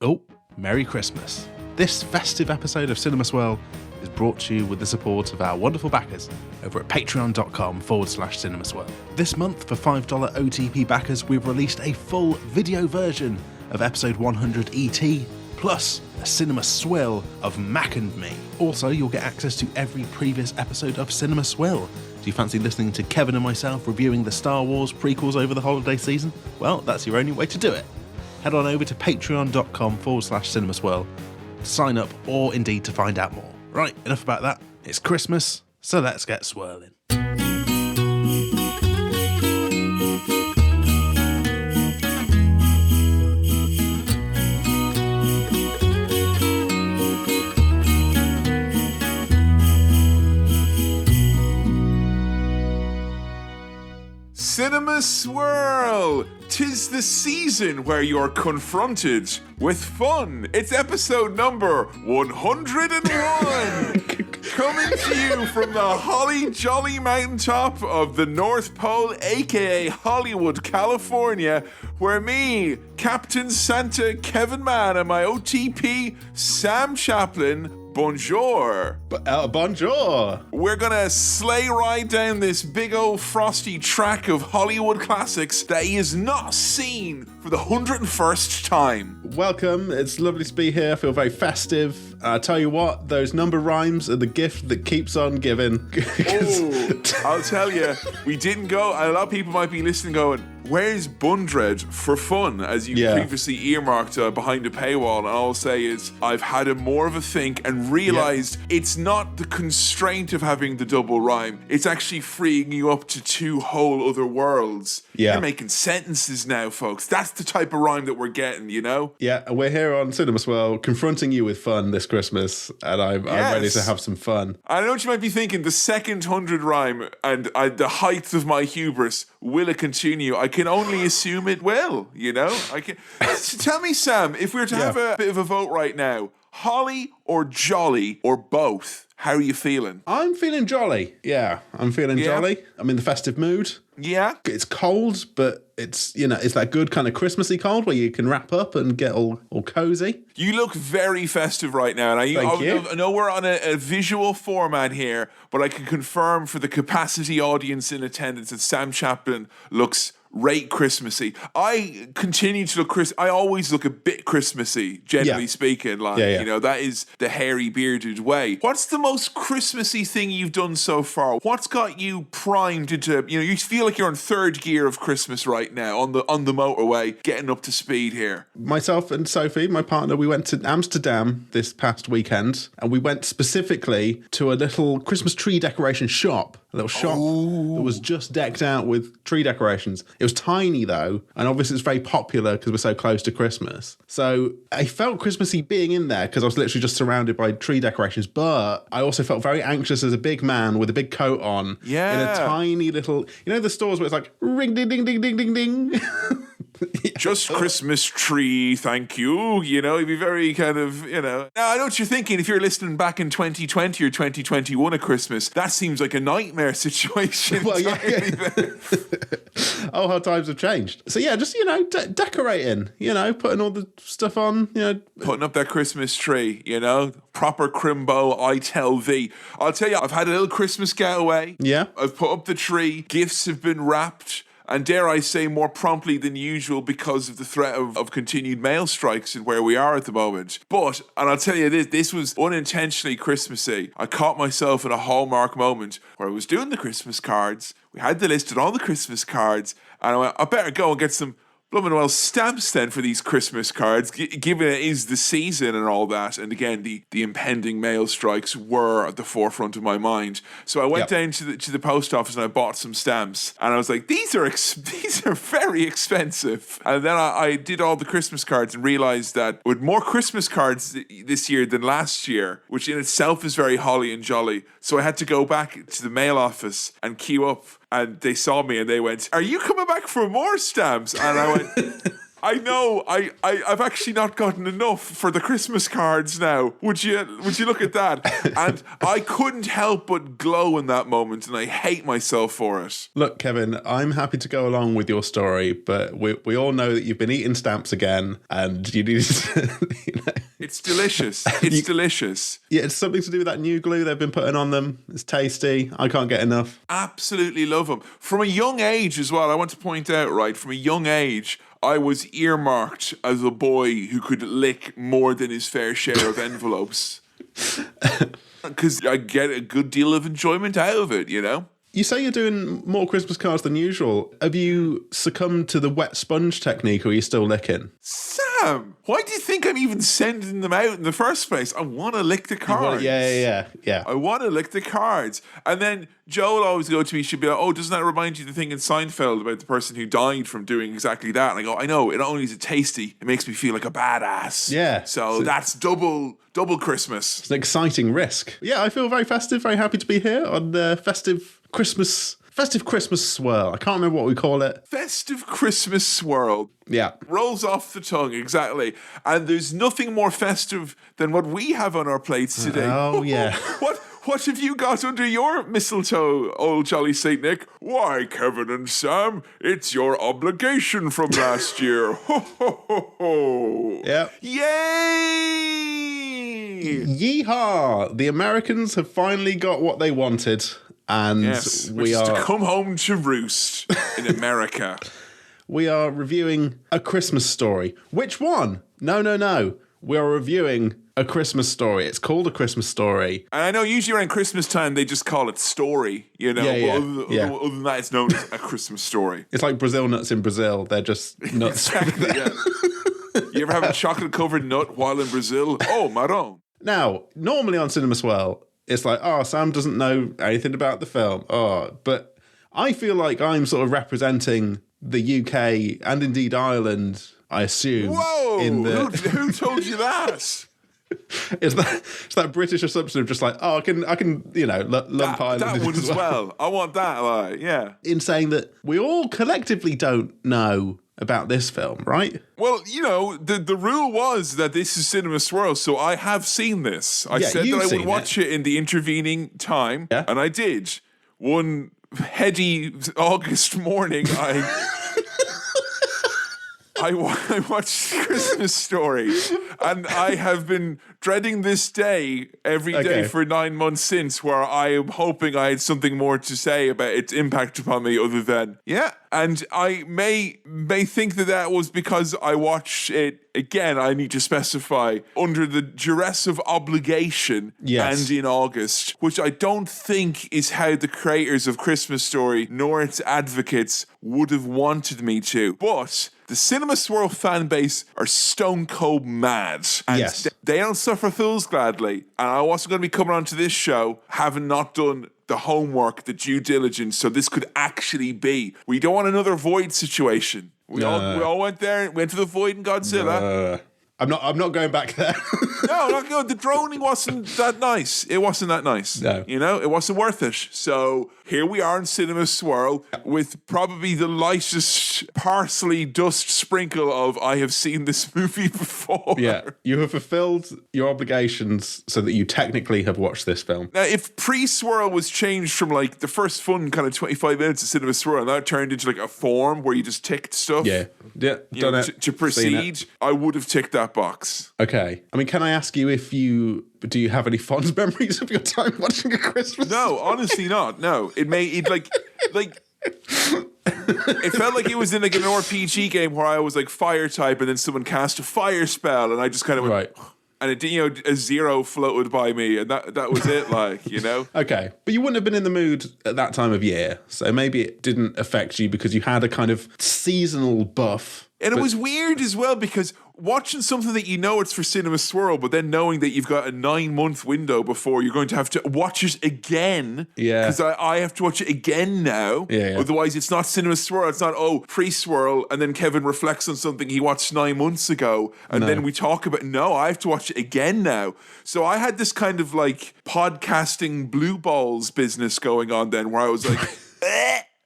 Oh, Merry Christmas. This festive episode of Cinema Swirl is brought to you with the support of our wonderful backers over at patreon.com/Cinema Swirl. This month, for $5 OTP backers, we've released a full video version of episode 100 ET, plus a cinema swill of Mac and Me. Also, you'll get access to every previous episode of Cinema Swill. Do you fancy listening to Kevin and myself reviewing the Star Wars prequels over the holiday season? Well, that's your only way to do it. Head on over to patreon.com/Cinema Swirl to sign up or indeed to find out more. Right, enough about that. It's Christmas, so let's get swirling. Cinema Swirl! 'Tis the season where you're confronted with fun. It's episode number 101! Coming to you from the holly jolly mountaintop of the North Pole, aka Hollywood, California, where me, Captain Santa Kevin Mann, and my OTP, Sam Chaplin, bonjour. Bonjour. We're gonna sleigh ride down this big old frosty track of Hollywood classics that he has not seen for the 101st time. Welcome, it's lovely to be here. I feel very festive. I tell you what, those number rhymes are the gift that keeps on giving. I'll tell you, we didn't go, and a lot of people might be listening going, where's Bundred for fun, as you previously earmarked behind a paywall, and all I'll say is, I've had a more of a think and realised it's not the constraint of having the double rhyme, it's actually freeing you up to two whole other worlds. You're making sentences now, folks. That's the type of rhyme that we're getting, you know? Yeah, we're here on Cinema Swirl, confronting you with fun this Christmas, and I'm ready to have some fun. I know what you might be thinking, the second 100 rhyme, and the height of my hubris, will it continue? I can only assume it will, you know? So tell me, Sam, if we were to have a bit of a vote right now, holly or jolly or both, how are you feeling? I'm feeling jolly. Yeah, I'm feeling jolly. I'm in the festive mood. Yeah. It's cold, but it's, you know, it's that good kind of Christmassy cold where you can wrap up and get all cozy. You look very festive right now. And I know we're on a visual format here, but I can confirm for the capacity audience in attendance that Sam Chaplin looks right Christmassy. I continue to look I always look a bit Christmassy, generally speaking. You know, that is the hairy bearded way. What's the most Christmassy thing you've done so far? What's got you primed into, you know, you feel like you're in third gear of Christmas right now on the motorway, getting up to speed here? Myself and Sophie, my partner, we went to Amsterdam this past weekend, and we went specifically to a little Christmas tree decoration shop. A little shop that was just decked out with tree decorations. It was tiny though, and obviously it's very popular because we're so close to Christmas. So I felt Christmassy being in there because I was literally just surrounded by tree decorations, but I also felt very anxious as a big man with a big coat on in a tiny little, you know, the stores where it's like ring ding ding ding ding ding ding. Just Christmas tree, thank you. You know, you'd be very kind of, you know. Now, I know what you're thinking. If you're listening back in 2020 or 2021 at Christmas, that seems like a nightmare situation. Well, oh, how times have changed. So, yeah, just, you know, decorating, you know, putting all the stuff on, you know. Putting up that Christmas tree, you know, proper crimbo, I tell thee. I'll tell you, I've had a little Christmas getaway. Yeah. I've put up the tree. Gifts have been wrapped. And dare I say more promptly than usual because of the threat of continued mail strikes and where we are at the moment. But, and I'll tell you this was unintentionally Christmassy. I caught myself in a hallmark moment where I was doing the Christmas cards. We had the list of all the Christmas cards. And I went, I better go and get some blooming well stamps then for these Christmas cards, given it is the season and all that. And again, the impending mail strikes were at the forefront of my mind. So I went down to the post office and I bought some stamps. And I was like, these are very expensive. And then I did all the Christmas cards and realized that with more Christmas cards this year than last year, which in itself is very holly and jolly. So I had to go back to the mail office and queue up. And they saw me and they went, are you coming back for more stamps? And I went, I know. I've actually not gotten enough for the Christmas cards now. Would you look at that? And I couldn't help but glow in that moment, and I hate myself for it. Look, Kevin, I'm happy to go along with your story, but we all know that you've been eating stamps again, and you need to, It's delicious. It's delicious. Yeah, it's something to do with that new glue they've been putting on them. It's tasty. I can't get enough. Absolutely love them. From a young age as well, I want to point out, right, from a young age, I was earmarked as a boy who could lick more than his fair share of envelopes. Because I get a good deal of enjoyment out of it, you know? You say you're doing more Christmas cards than usual. Have you succumbed to the wet sponge technique, or are you still licking? Sam, why do you think I'm even sending them out in the first place? I want to lick the cards. Yeah. I want to lick the cards. And then Joel always go to me, she'd be like, oh, doesn't that remind you of the thing in Seinfeld about the person who died from doing exactly that? And I go, I know, it not only is it tasty, it makes me feel like a badass. Yeah. So that's double Christmas. It's an exciting risk. Yeah, I feel very festive, very happy to be here on the festive Christmas swirl. I can't remember what we call it. Festive Christmas swirl. Yeah. Rolls off the tongue, exactly. And there's nothing more festive than what we have on our plates today. Oh, yeah. What have you got under your mistletoe, old Jolly St. Nick? Why, Kevin and Sam, it's your obligation from last year. Ho, ho, ho, ho. Yeah. Yay! Yeehaw! The Americans have finally got what they wanted. And yes, which is to come home to roost in America. We are reviewing A Christmas Story. Which one? No. We are reviewing A Christmas Story. It's called A Christmas Story. And I know usually around Christmas time they just call it Story, you know. Yeah. Other than that, it's known as A Christmas Story. It's like Brazil nuts in Brazil. They're just nuts. Exactly, yeah. You ever have a chocolate-covered nut while in Brazil? Oh, marron. Now, normally on Cinema Swell, it's like, oh, Sam doesn't know anything about the film. Oh, but I feel like I'm sort of representing the UK and indeed Ireland, I assume. Whoa! Who told you that? It's that British assumption of just like, oh, I can lump Ireland that in one as well. I want that, like, yeah. In saying that we all collectively don't know about this film, right? Well, you know, the rule was that this is Cinema Swirl, so I have seen this. I said that I would watch it in the intervening time, and I did. One heady August morning, I watched Christmas Story, and I have been dreading this day every day for 9 months since, where I am hoping I had something more to say about its impact upon me other than, yeah. And I may think that was because I watched it, again, I need to specify, under the duress of obligation and in August, which I don't think is how the creators of Christmas Story nor its advocates would have wanted me to. But the Cinema Swirl fan base are stone cold mad. And they don't suffer fools gladly. And I wasn't going to be coming onto this show having not done the homework, the due diligence, so this could actually be. We don't want another Void situation. We all went there, went to the Void in Godzilla. I'm not going back there. No, not good. The droning wasn't that nice. It wasn't that nice. No. You know, it wasn't worth it. So here we are in Cinema Swirl with probably the lightest parsley dust sprinkle of I have seen this movie before. Yeah, you have fulfilled your obligations so that you technically have watched this film. Now, if pre-swirl was changed from like the first fun kind of 25 minutes of Cinema Swirl, and that turned into like a form where you just ticked stuff. Yeah, done it. To proceed, I would have ticked that box. Okay. I mean, can I ask you do you have any fond memories of your time watching A Christmas No, Story? honestly not. No. It felt like it was in like an RPG game where I was like fire type and then someone cast a fire spell and I just kind of went, and it, you know, a zero floated by me and that was it, like, you know? Okay. But you wouldn't have been in the mood at that time of year. So maybe it didn't affect you because you had a kind of seasonal buff. And it was weird as well because watching something that you know it's for Cinema Swirl, but then knowing that you've got a 9-month window before you're going to have to watch it again. Yeah. Because I have to watch it again now. Yeah. Otherwise, it's not Cinema Swirl. It's not, pre-swirl. And then Kevin reflects on something he watched 9 months ago. And then we talk about, no, I have to watch it again now. So I had this kind of like podcasting blue balls business going on then where I was like,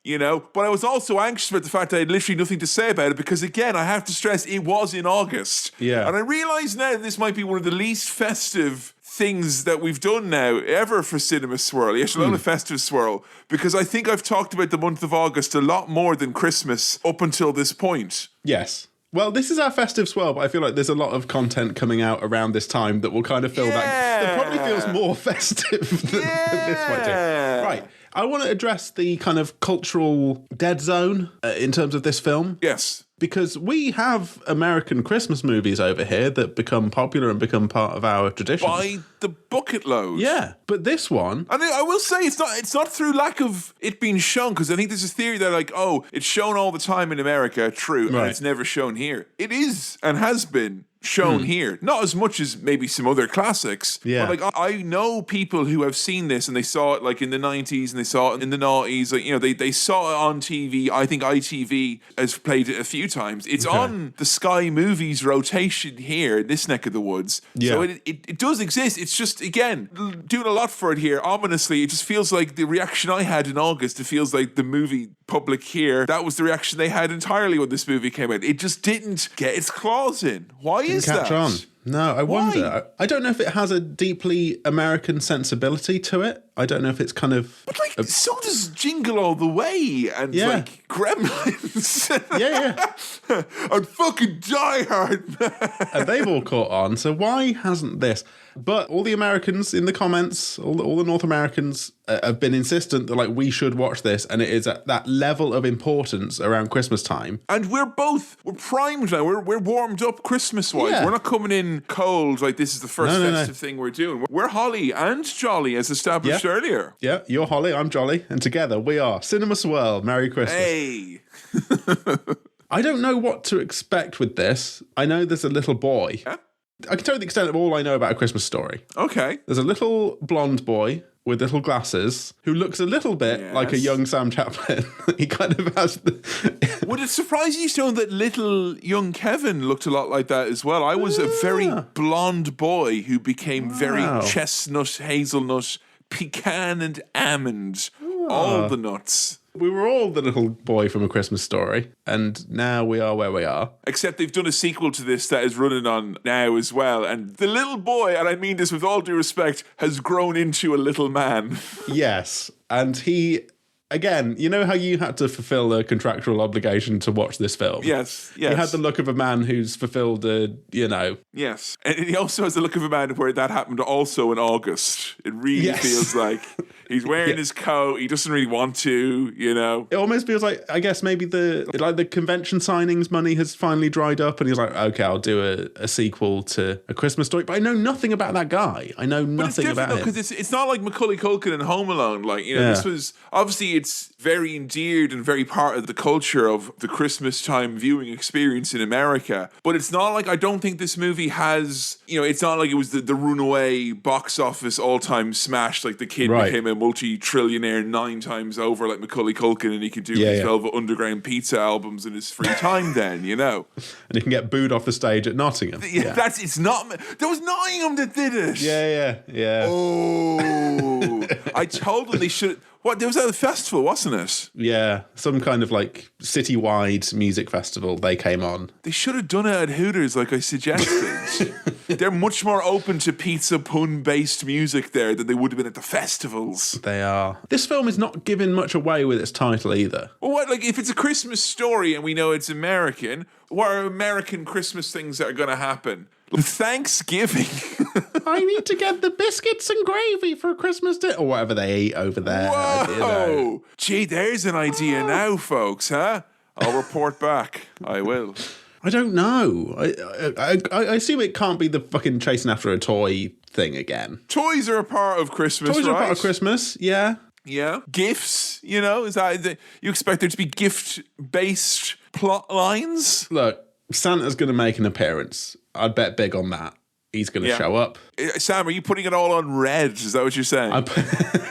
you know? But I was also anxious about the fact that I had literally nothing to say about it because, again, I have to stress it was in August. Yeah. And I realise now that this might be one of the least festive things that we've done now ever for Cinema Swirl, yes, alone a festive swirl, because I think I've talked about the month of August a lot more than Christmas up until this point. Yes. Well, this is our festive swirl, but I feel like there's a lot of content coming out around this time that will kind of feel that probably feels more festive than this might do. Right. I want to address the kind of cultural dead zone in terms of this film. Yes. Because we have American Christmas movies over here that become popular and become part of our tradition. By the bucket load. Yeah, but this one... And I will say it's not through lack of it being shown, because I think there's a theory that like, oh, it's shown all the time in America, true, and it's never shown here. It is and has been shown here. Not as much as maybe some other classics. Yeah. But like I know people who have seen this and they saw it like in the 90s and they saw it in the 90s. Like, you know, they saw it on TV. I think ITV has played it a few times. It's on the Sky Movies rotation here in this neck of the woods. Yeah. So it does exist. It's just, again, doing a lot for it here. Ominously, it just feels like the reaction I had in August, it feels like the movie public here, that was the reaction they had entirely when this movie came out. It just didn't get its claws in. Why is catch that? on. No, I wonder. I don't know if it has a deeply American sensibility to it. I don't know if it's kind of... But like, so does Jingle All the Way and like Gremlins. And fucking Die Hard, man. And they've all caught on, so why hasn't this? But all the Americans in the comments, all the North Americans have been insistent that like we should watch this, and it is at that level of importance around Christmas time. And we're primed now. We're warmed up Christmas-wise. Yeah. We're not coming in cold like this is the first festive thing we're doing. We're holly and jolly, as established earlier. Yeah, you're Holly, I'm Jolly, and together we are Cinema Swirl. Merry Christmas. Hey. I don't know what to expect with this. I know there's a little boy. Yeah? I can tell you the extent of all I know about A Christmas Story. Okay. There's a little blonde boy with little glasses who looks a little bit like a young Sam Chaplin. He kind of has... Would it surprise you, Stone, that little young Kevin looked a lot like that as well? I was a very blonde boy who became very chestnut, hazelnut, pecan and almond. All the nuts. We were all the little boy from A Christmas Story, and now we are where we are. Except they've done a sequel to this that is running on now as well, and the little boy, and I mean this with all due respect, has grown into a little man. Yes, and he... Again, you know how you had to fulfill a contractual obligation to watch this film? Yes. He had the look of a man who's fulfilled a, you know... Yes. And he also has the look of a man where that happened also in August. It really feels like he's wearing his coat. He doesn't really want to, you know. It almost feels like, I guess, maybe the convention signings money has finally dried up and he's like, okay, I'll do a sequel to A Christmas Story. But I know nothing about that guy. I know nothing about him. Because it's not like Macaulay Culkin and Home Alone. Like, you know, this was... Obviously, it's very endeared and very part of the culture of the Christmas time viewing experience in America. But it's not like, I don't think this movie has, you know, it's not like it was the runaway box office all-time smash, like the kid became a multi-trillionaire 9 times over like Macaulay Culkin and he could do his Velvet Underground Pizza albums in his free time then, you know. And he can get booed off the stage at Nottingham. It's not, there was Nottingham that did it. Yeah. Oh, I told them they should... What, there was a festival, wasn't it? Yeah, some kind of like citywide music festival they came on. They should have done it at Hooters like I suggested. They're much more open to pizza pun-based music there than they would have been at the festivals. They are. This film is not giving much away with its title either. Well, what, like, if it's a Christmas story and we know it's American, what are American Christmas things that are going to happen? Thanksgiving. I need to get the biscuits and gravy for Christmas dinner, or whatever they eat over there. Whoa! Gee, there's an idea now, folks, huh? I'll report back. I will. I don't know. I assume it can't be the fucking chasing after a toy thing again. Toys are a part of Christmas, Toys are a part of Christmas, yeah. Yeah. Gifts, you know, you expect there to be gift-based plot lines? Look, Santa's going to make an appearance. I'd bet big on that. He's going to show up. Sam, are you putting it all on red? Is that what you're saying?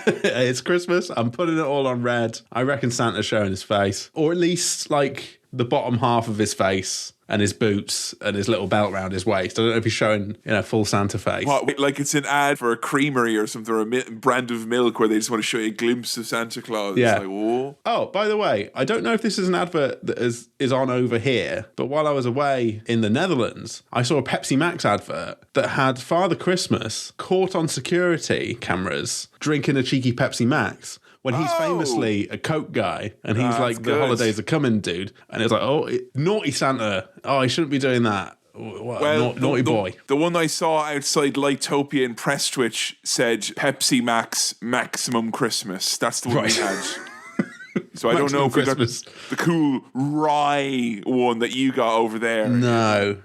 It's Christmas. I'm putting it all on red. I reckon Santa's showing his face. Or at least, like, the bottom half of his face and his boots and his little belt around his waist. I don't know if he's showing, full Santa face. What, like it's an ad for a creamery or something, or a brand of milk where they just want to show you a glimpse of Santa Claus. Yeah. It's like, whoa. Oh, by the way, I don't know if this is an advert that is on over here, but while I was away in the Netherlands, I saw a Pepsi Max advert that had Father Christmas caught on security cameras drinking a cheeky Pepsi Max. When he's famously a Coke guy, and he's like, the holidays are coming, dude. And it's like, naughty Santa. Oh, he shouldn't be doing that. Naughty boy. The one I saw outside Lightopia in Prestwich said Pepsi Max Maximum Christmas. That's the one we had. So I don't know if we got the cool rye one that you got over there. No.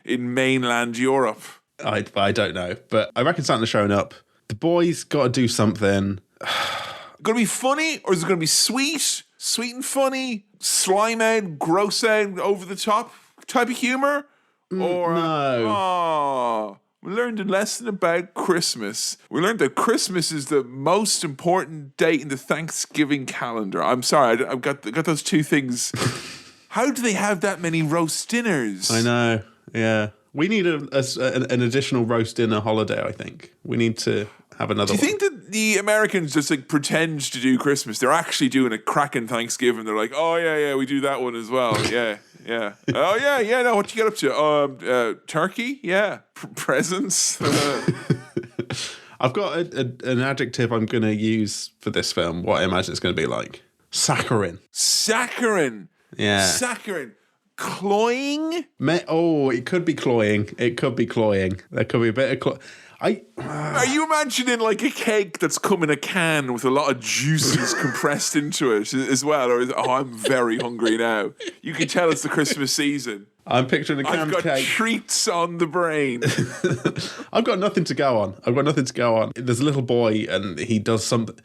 In mainland Europe. I don't know. But I reckon Santa's showing up. The boys got to do something. Going to be funny, or is it going to be sweet? Sweet and funny? Slime out, gross out, over the top type of humour? Or no. We learned a lesson about Christmas. We learned that Christmas is the most important date in the Thanksgiving calendar. I'm sorry, I've got those two things. How do they have that many roast dinners? I know, yeah. We need an additional roast dinner holiday, I think. We need to have another one. Do you think that the Americans just like pretend to do Christmas? They're actually doing a cracking Thanksgiving. They're like, oh, yeah, we do that one as well. Yeah. Oh, yeah, no, what you get up to? Turkey? Yeah. Presents? I've got an adjective I'm going to use for this film, what I imagine it's going to be like. Saccharine. Yeah. Saccharine. Cloying? It could be cloying. There could be a bit of Are you imagining like a cake that's come in a can with a lot of juices compressed into it as well? Or I'm very hungry now. You can tell it's the Christmas season. I'm picturing a canned cake. I've got cake. Treats on the brain. I've got nothing to go on. There's a little boy and he does something.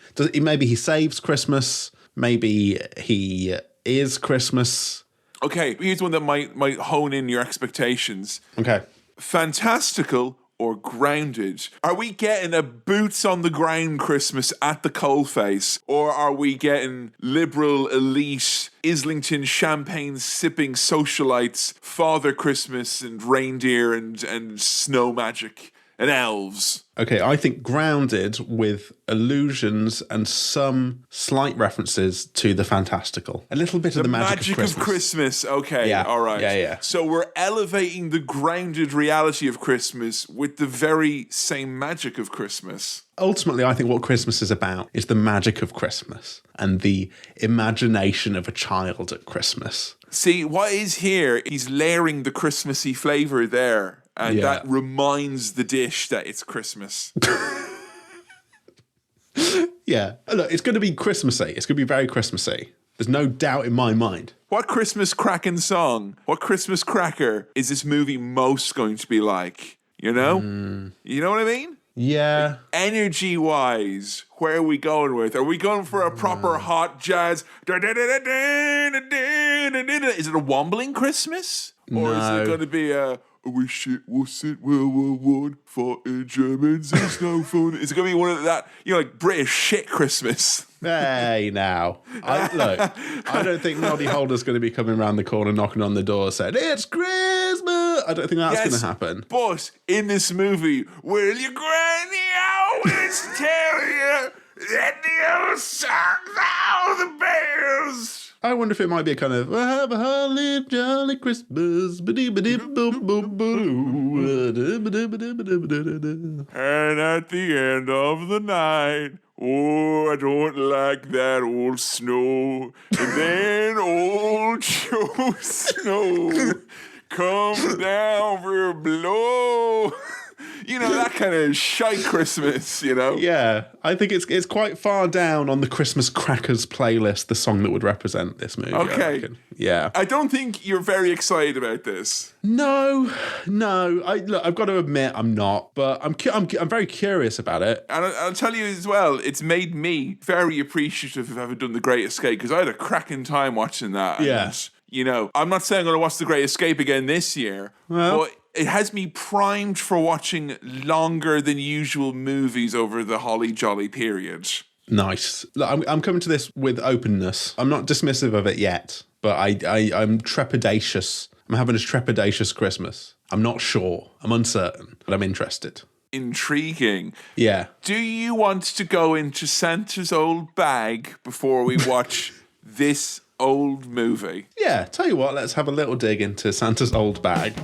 Maybe he saves Christmas. Maybe he is Christmas. Okay, here's one that might hone in your expectations. Okay. Fantastical or grounded? Are we getting a boots on the ground Christmas at the coalface? Or are we getting liberal, elite, Islington champagne sipping socialites, Father Christmas and reindeer and snow magic and elves? Okay, I think grounded with allusions and some slight references to the fantastical. A little bit of the magic of Christmas. Okay, yeah. All right. Yeah. So we're elevating the grounded reality of Christmas with the very same magic of Christmas. Ultimately, I think what Christmas is about is the magic of Christmas and the imagination of a child at Christmas. See, what is here, he's layering the Christmassy flavour there. And that reminds the dish that it's Christmas. Yeah. Look, it's going to be Christmassy. It's going to be very Christmassy. There's no doubt in my mind. What Christmas cracking song, what Christmas cracker is this movie most going to be like? You know? You know what I mean? Yeah. Like, energy-wise, where are we going with? Are we going for a proper hot jazz? Is it a wombling Christmas? Or is it going to be a... I wish it wasn't World War One, fighting Germans is no fun. Is it going to be one of that, like British shit Christmas? Hey, now. I don't think Noddy Holder's going to be coming around the corner knocking on the door saying, it's Christmas! I don't think that's going to happen. But in this movie, will your granny always tell you that the old songs are the bells? I wonder if it might be a kind of have a holly jolly Christmas. And at the end of the night, oh, I don't like that old snow. And then old Joe Snow comes down for a blow. That kind of shy Christmas, Yeah, I think it's quite far down on the Christmas crackers playlist, the song that would represent this movie. Okay. Yeah. I don't think you're very excited about this. No. I've got to admit I'm not, but I'm very curious about it. And I'll tell you as well, it's made me very appreciative of having done The Great Escape, because I had a cracking time watching that. Yeah. And, I'm not saying I'm going to watch The Great Escape again this year, but it has me primed for watching longer than usual movies over the holly jolly period. Nice. Look, I'm coming to this with openness. I'm not dismissive of it yet, but I'm trepidatious. I'm having a trepidatious Christmas. I'm not sure. I'm uncertain, but I'm interested. Intriguing. Yeah. Do you want to go into Santa's old bag before we watch this old movie? Yeah, tell you what, let's have a little dig into Santa's old bag.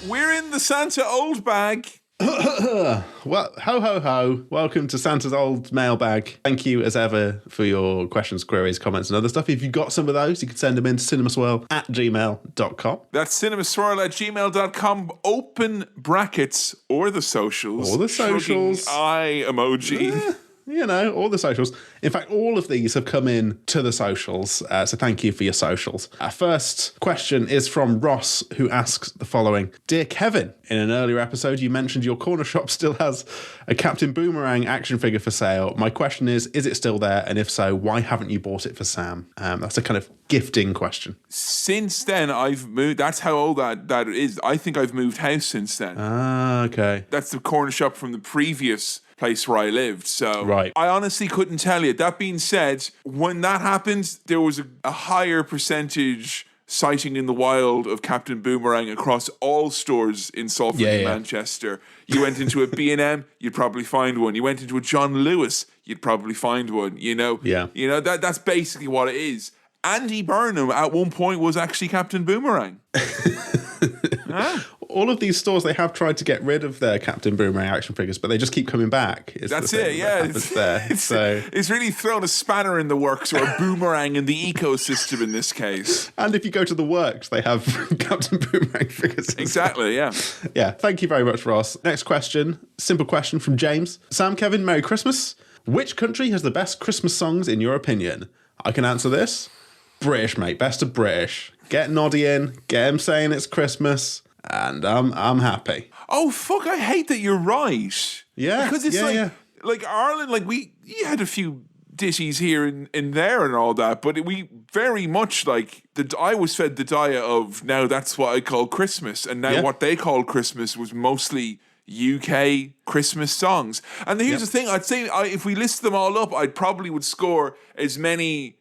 We're in the Santa old bag. Well, ho, ho, ho. Welcome to Santa's old mailbag. Thank you, as ever, for your questions, queries, comments, and other stuff. If you've got some of those, you can send them in to cinemaswirl@gmail.com. That's cinemaswirl@gmail.com. Open brackets or the socials. Or the socials. Shrugging eye emoji. You know, all the socials. In fact, all of these have come in to the socials, so thank you for your socials. Our first question is from Ross, who asks the following. Dear Kevin, in an earlier episode, you mentioned your corner shop still has a Captain Boomerang action figure for sale. My question is it still there? And if so, why haven't you bought it for Sam? That's a kind of gifting question. Since then, I've moved. That's how old that is. I think I've moved house since then. Ah, okay. That's the corner shop from the previous place where I lived. So right. I honestly couldn't tell you. That being said, when that happened, there was a higher percentage sighting in the wild of Captain Boomerang across all stores in Salford and Manchester. You went into a B&M, you'd probably find one. You went into a John Lewis, you'd probably find one. You know, that's basically what it is. Andy Burnham at one point was actually Captain Boomerang. All of these stores, they have tried to get rid of their Captain Boomerang action figures, but they just keep coming back. That's it, yeah. It's really thrown a spanner in the works, or a boomerang in the ecosystem in this case. And if you go to the works, they have Captain Boomerang figures. Exactly, yeah. Yeah, thank you very much, Ross. Next question, simple question from James. Sam, Kevin, Merry Christmas. Which country has the best Christmas songs in your opinion? I can answer this. British, mate. Best of British. Get Noddy in, get him saying it's Christmas, and I'm happy. Oh, fuck, I hate that you're right. Yeah. Because it's like Ireland, like you had a few ditties here and there and all that, but we very much I was fed the diet of now that's what I call Christmas, and now what they called Christmas was mostly UK Christmas songs. And here's the thing, I'd say if we list them all up, I'd probably would score as many,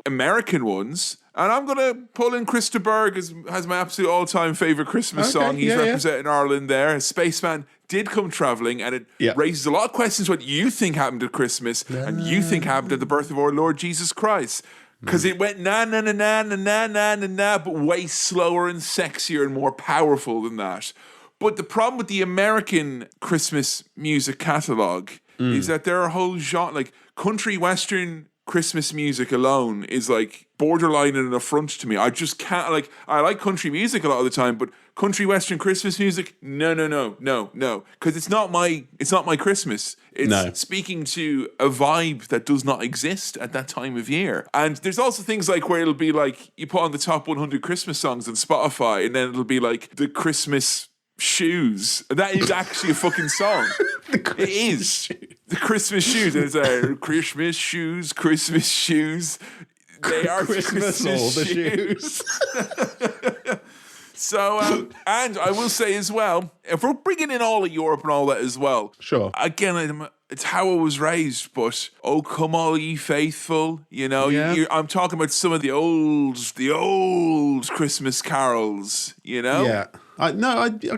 American ones. And I'm going to pull in Chris de Burgh as my absolute all-time favourite Christmas song. He's representing Ireland there. Spaceman did come travelling, and it raises a lot of questions what you think happened at Christmas and you think happened at the birth of our Lord Jesus Christ. Because it went na na na na na na na na na, but way slower and sexier and more powerful than that. But the problem with the American Christmas music catalogue is that there are a whole genre, like country western Christmas music alone is like borderline and an affront to me. I just can't, I like country music a lot of the time, but country western Christmas music, no. Because it's not my Christmas. It's speaking to a vibe that does not exist at that time of year. And there's also things like where it'll be like, you put on the top 100 Christmas songs on Spotify, and then it'll be like the Christmas shoes. And that is actually a fucking song. It is. The Christmas shoes. And it's Christmas shoes. They are Christmas all the shoes. So, and I will say as well, if we're bringing in all of Europe and all that as well. Sure. Again, it's how I was raised, but oh, come all ye faithful. I'm talking about some of the old Christmas carols, Yeah. I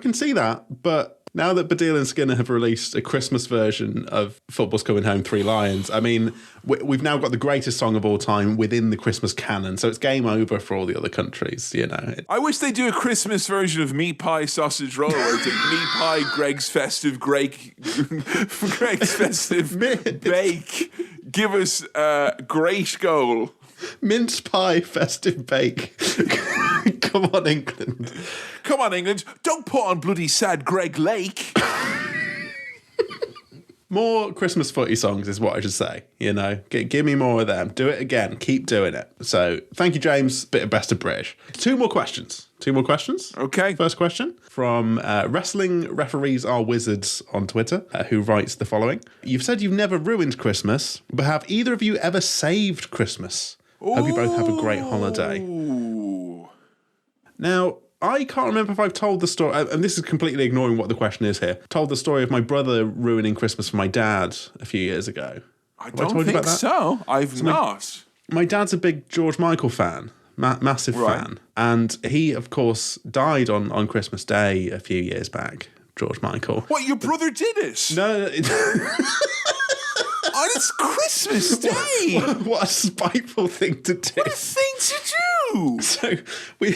can see that, but now that Baddiel and Skinner have released a Christmas version of Football's Coming Home, Three Lions, I mean, we've now got the greatest song of all time within the Christmas canon, so it's game over for all the other countries, I wish they do a Christmas version of Meat Pie Sausage Roll, where it's like Meat Pie, Greg's Festive Bake. Give us Great Goal. Mince Pie Festive Bake. Come on, England. Come on, England. Don't put on bloody sad Greg Lake. More Christmas footy songs is what I should say, Give me more of them. Do it again. Keep doing it. So, thank you, James. Bit of best of British. Two more questions. Okay. First question from Wrestling Referees Are Wizards on Twitter, who writes the following. You've said you've never ruined Christmas, but have either of you ever saved Christmas? Hope you both have a great holiday. Ooh. Now, I can't remember if I've told the story, and this is completely ignoring what the question is here. Told the story of my brother ruining Christmas for my dad a few years ago. I don't think so. I've not. My dad's a big George Michael fan, massive fan. And he, of course, died on Christmas Day a few years back, George Michael. What, your brother did it? No. On it's Christmas Day. What a spiteful thing to do. What a thing to do. So we'd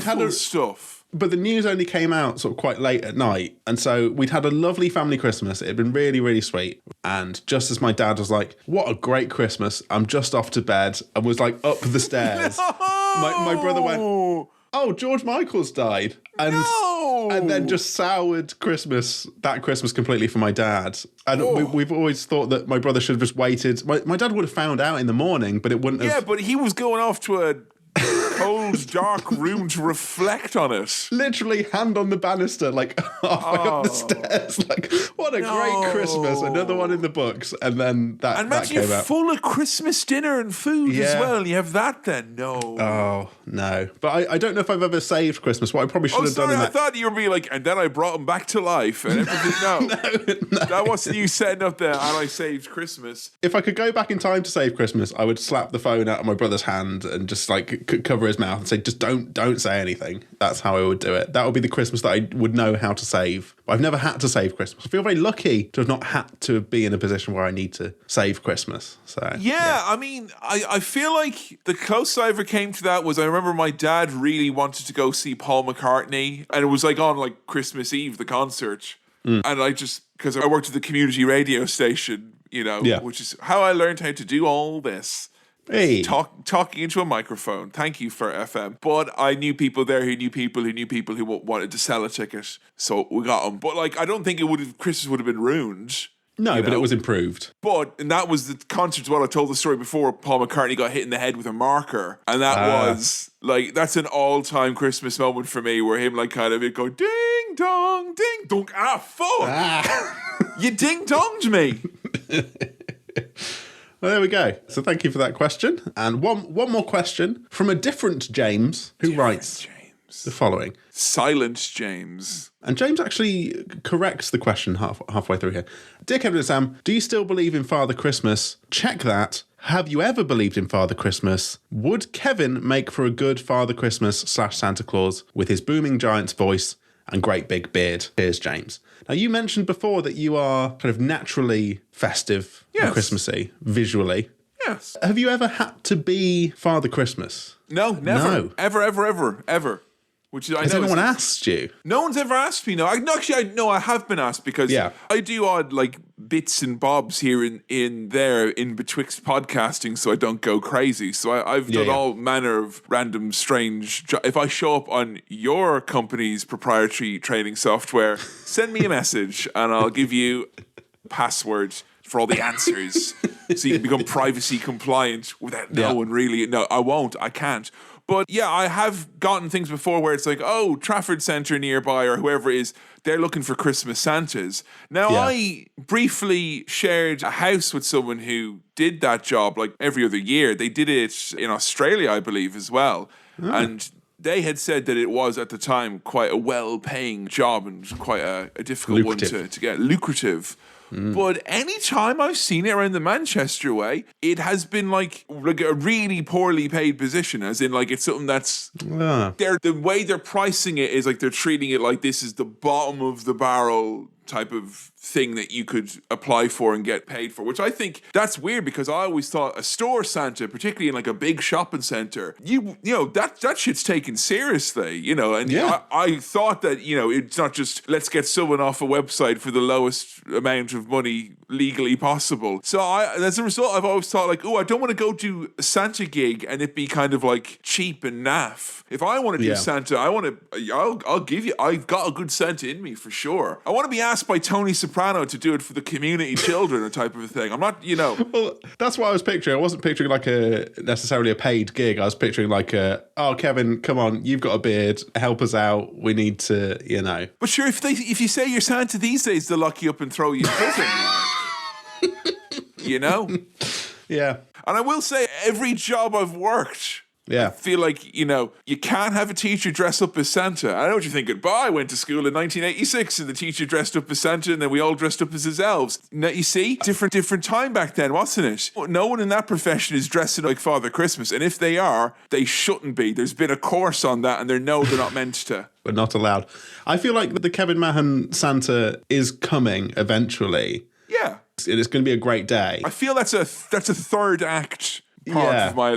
had stuff. But the news only came out sort of quite late at night. And so we'd had a lovely family Christmas. It had been really, really sweet. And just as my dad was like, what a great Christmas. I'm just off to bed. And was like up the stairs. No! My brother went, oh, George Michael's died. And then just soured that Christmas completely for my dad. And we've always thought that my brother should have just waited. My dad would have found out in the morning, but it wouldn't have. Yeah, but he was going off to a cold, dark room to reflect on it. Literally hand on the banister, like halfway up the stairs. Like, what a great Christmas. Another one in the books. And then that and imagine came you're out. Full of Christmas dinner and food as well. You have that then? No. Oh, no. But I don't know if I've ever saved Christmas. What I probably should have done I thought you were being like, and then I brought him back to life and everything. No. That wasn't you setting up and I saved Christmas. If I could go back in time to save Christmas, I would slap the phone out of my brother's hand and just like cover his mouth and say, just don't say anything. That's how I would do it. That would be the Christmas that I would know how to save. But I've never had to save Christmas. I feel very lucky to have not had to be in a position where I need to save Christmas. So yeah. I mean, I feel like the closest I ever came to that was I remember my dad really wanted to go see Paul McCartney, and it was like on like Christmas Eve, the concert. And I just, because I worked at the community radio station, which is how I learned how to do all this. Hey. Talking into a microphone. Thank you for FM. But I knew people there who knew people who wanted to sell a ticket. So we got them. But like, I don't think Christmas would have been ruined. No, but it was improved. And that was the concert as well. I told the story before. Paul McCartney got hit in the head with a marker. And that was like, that's an all-time Christmas moment for me where him like kind of go ding dong, ding dong. Ah, fuck. You ding donged me. Well, there we go. So thank you for that question. And one more question from a different James who writes the following. Silent James. And James actually corrects the question halfway through here. Dear Kevin and Sam, do you still believe in Father Christmas? Check that. Have you ever believed in Father Christmas? Would Kevin make for a good Father Christmas / Santa Claus with his booming giant's voice and great big beard? Here's James. Now, you mentioned before that you are kind of naturally festive and Christmassy, visually. Yes. Have you ever had to be Father Christmas? No, never. No. Ever. Which is, Has anyone asked you? No one's ever asked me. No, I have been asked because I do odd like bits and bobs here in there in betwixt podcasting, so I don't go crazy. So I've done all manner of random strange. If I show up on your company's proprietary trading software, send me a message and I'll give you a password for all the answers, so you can become privacy compliant without no one really. No, I won't. I can't. But yeah, I have gotten things before where it's like, oh, Trafford Centre nearby or whoever it is, they're looking for Christmas Santas. Now, I briefly shared a house with someone who did that job like every other year. They did it in Australia, I believe, as well. And they had said that it was, at the time, quite a well-paying job and quite a difficult one to get, lucrative. But any time I've seen it around the Manchester way, it has been like a really poorly paid position, as in like it's something that's the way they're pricing it is like they're treating it like this is the bottom of the barrel type of thing that you could apply for and get paid for, which I think that's weird because I always thought a store Santa, particularly in like a big shopping center, you know that shit's taken seriously, and I thought that it's not just let's get someone off a website for the lowest amount of money legally possible. So as a result, I've always thought like, I don't want to go do a Santa gig and it be kind of like cheap and naff. If I want to do Santa, I'll give you. I've got a good Santa in me for sure. I want to be asked by Tony Soprano to do it for the community children, or type of a thing. I'm not, Well, that's what I was picturing. I wasn't picturing like necessarily a paid gig. I was picturing like Kevin, come on, you've got a beard, help us out. We need to, But sure, if you say you're Santa these days, they'll lock you up and throw you in prison. Yeah. And I will say, every job I've worked, Yeah. I feel like, you can't have a teacher dress up as Santa. I know what you're thinking, but I went to school in 1986 and the teacher dressed up as Santa and then we all dressed up as his elves. Now, you see, different time back then, wasn't it? No one in that profession is dressing like Father Christmas. And if they are, they shouldn't be. There's been a course on that and they're not meant to. But not allowed. I feel like the Kevin Mahan Santa is coming eventually. Yeah. It's going to be a great day. I feel that's a third act part of my,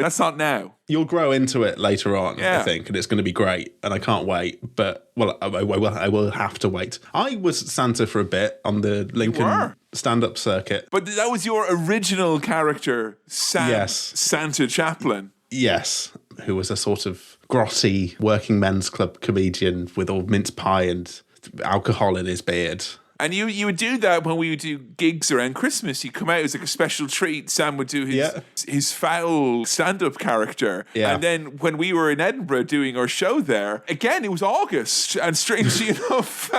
that's not now. You'll grow into it later on, Yeah. I think, and it's going to be great, and I can't wait. But, well, I will have to wait. I was Santa for a bit on the Lincoln stand-up circuit. But that was your original character, Sam, Yes. Santa Chaplin. Yes, who was a sort of grotty working men's club comedian with all mince pie and alcohol in his beard. And you would do that when we would do gigs around Christmas. He'd come out as like a special treat. Sam would do his foul stand-up character. Yeah. And then when we were in Edinburgh doing our show there, again, it was August. And strangely enough,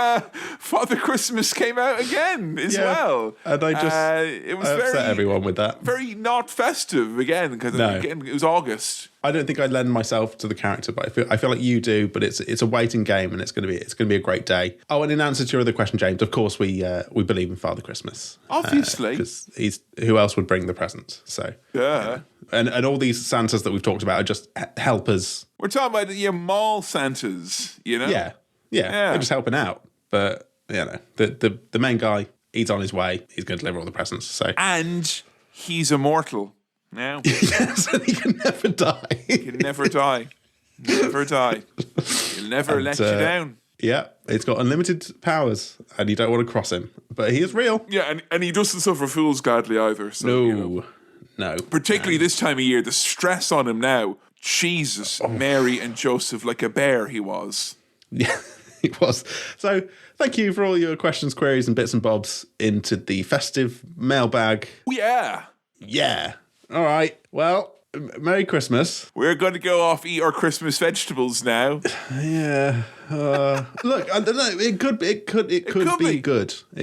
Father Christmas came out again as well. And I upset everyone with that. Very not festive again, because again, it was August. I don't think I lend myself to the character, but I feel like you do. But it's a waiting game, and it's going to be a great day. Oh, and in answer to your other question, James, of course we believe in Father Christmas, obviously, because who else would bring the presents? So yeah, and all these Santas that we've talked about are just helpers. We're talking about your mall Santas, Yeah, they're just helping out. But the main guy, he's on his way. He's going to deliver all the presents. So and he's immortal. Now. Yes, and he can never die. He can never die. Never die. He'll never let you down. Yeah, he's got unlimited powers, and you don't want to cross him. But he is real. Yeah, and he doesn't suffer fools gladly either. So, no. Particularly this time of year, the stress on him now. Jesus, Mary and Joseph, like a bear he was. Yeah, he was. So thank you for all your questions, queries, and bits and bobs into the festive mailbag. Yeah. Yeah. All right. Well, Merry Christmas. We're going to go off eat our Christmas vegetables now. Yeah. Look, I don't know. It could be good. It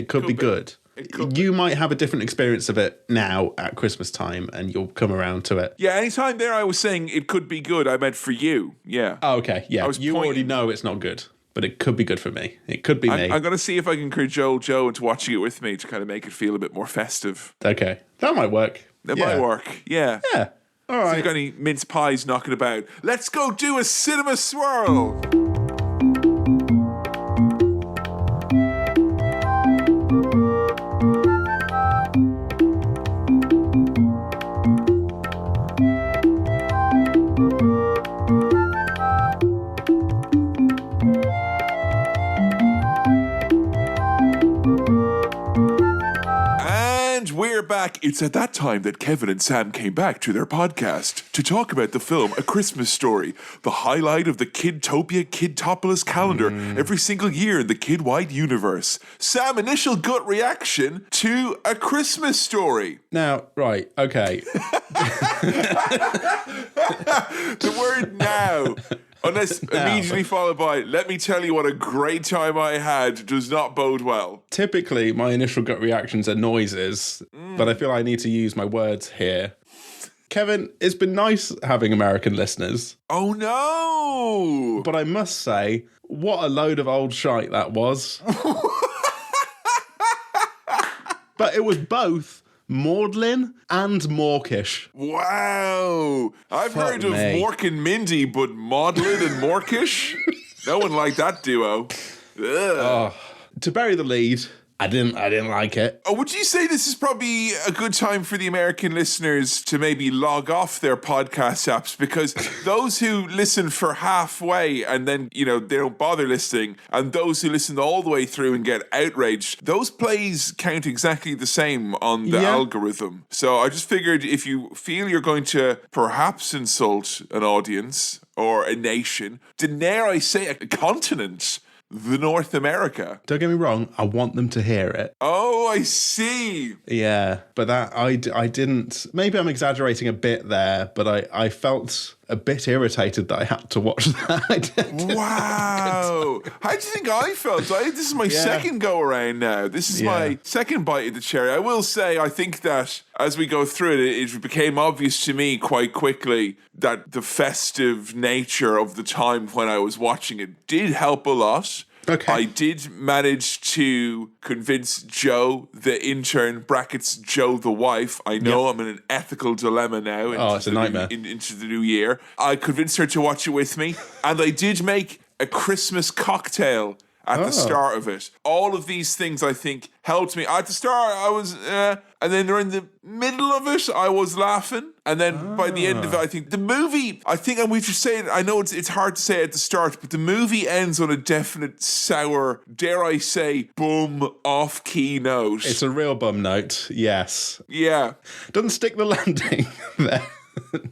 could be good. You might have a different experience of it now at Christmas time, and you'll come around to it. Yeah, anytime there I was saying it could be good, I meant for you. Yeah. Oh, okay. Yeah. You already know it's not good, but it could be good for me. It could be me. I'm going to see if I can cajole Joe into watching it with me to kind of make it feel a bit more festive. Okay. That might work. That might work. Yeah. Yeah. All right. So you've got any mince pies knocking about? Let's go do a cinema swirl. We're back. It's at that time that Kevin and Sam came back to their podcast to talk about the film A Christmas Story, the highlight of the Kidtopia Kidtopolis calendar every single year in the Kid-wide universe. Sam, initial gut reaction to A Christmas Story. Now, right, okay. The word now, unless immediately followed by, let me tell you what a great time I had, does not bode well. Typically, my initial gut reactions are noises, but I feel I need to use my words here. Kevin, it's been nice having American listeners. Oh no! But I must say, what a load of old shite that was. But it was both maudlin and mawkish. Wow. I've heard of Mork and Mindy, but maudlin and mawkish? No one liked that duo. To bury the lead, I didn't like it. Oh, would you say this is probably a good time for the American listeners to maybe log off their podcast apps? Because those who listen for halfway and then, they don't bother listening, and those who listen all the way through and get outraged, those plays count exactly the same on the algorithm. So I just figured if you feel you're going to perhaps insult an audience or a nation, dare I say a continent, the North America. Don't get me wrong, I want them to hear it. Oh, I see. Yeah, but that I didn't. Maybe I'm exaggerating a bit there, but I felt a bit irritated that I had to watch that. Wow. How do you think I felt? This is my second go around now. This is my second bite of the cherry. I will say, I think that as we go through it, it became obvious to me quite quickly that the festive nature of the time when I was watching it did help a lot. Okay. I did manage to convince Jo, the intern, brackets Jo, the wife. I know I'm in an ethical dilemma now. It's a nightmare. Into the new year. I convinced her to watch it with me, and I did make a Christmas cocktail at the start of it. All of these things, I think, helped me. At the start, I was, and then during the middle of it, I was laughing. And then by the end of it, I think the movie, and we should say it, I know it's hard to say at the start, but the movie ends on a definite sour, dare I say, bum, off-key note. It's a real bum note, yes. Yeah. Doesn't stick the landing there.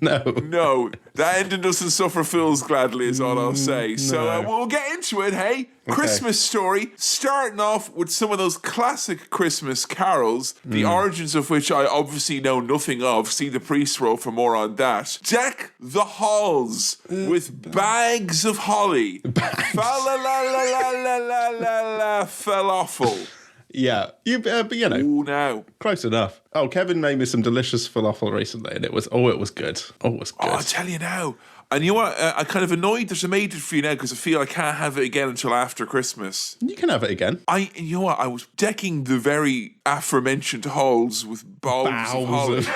No, that ending doesn't suffer fools gladly is all I'll say. So we'll get into it, hey? Okay. Christmas Story, starting off with some of those classic Christmas carols, the origins of which I obviously know nothing of. See the pre-roll for more on that. Deck the halls with bags of holly. Fa-la-la-la-la-la-la-la, falafel. Yeah, but you know, ooh, now close enough. Oh, Kevin made me some delicious falafel recently, and it was good. Oh, it was good. I'll tell you now. And you know what? I'm kind of annoyed that I made it for you now because I feel I can't have it again until after Christmas. You can have it again. You know what? I was decking the very aforementioned halls with boughs of holly.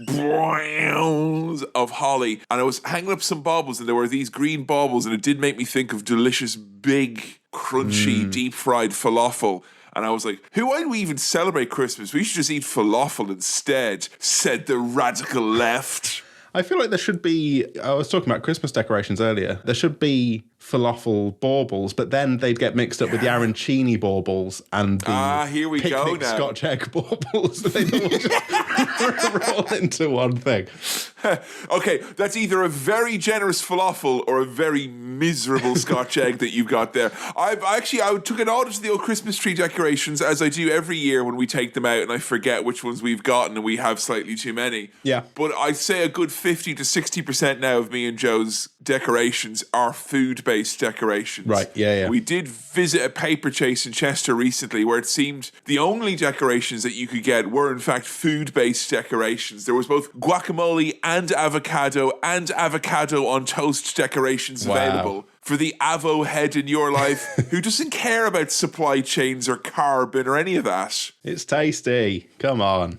Boughs of holly. And I was hanging up some baubles, and there were these green baubles, and it did make me think of delicious, big, crunchy, deep-fried falafel. And I was like, why do we even celebrate Christmas? We should just eat falafel instead, said the radical left. I feel like there should be, I was talking about Christmas decorations earlier, there should be falafel baubles, but then they'd get mixed up with the arancini baubles and the here we go picnic now. Scotch egg baubles. They'd all just roll into one thing. Okay, that's either a very generous falafel or a very miserable Scotch egg that you've got there. I took an audit of the old Christmas tree decorations, as I do every year when we take them out, and I forget which ones we've gotten, and we have slightly too many. Yeah. But I'd say a good 50 to 60% now of me and Joe's decorations are food-based decorations. Right, yeah. We did visit a paper chase in Chester recently where it seemed the only decorations that you could get were in fact food-based decorations. There was both guacamole and avocado on toast decorations available for the avo head in your life who doesn't care about supply chains or carbon or any of that. It's tasty. Come on.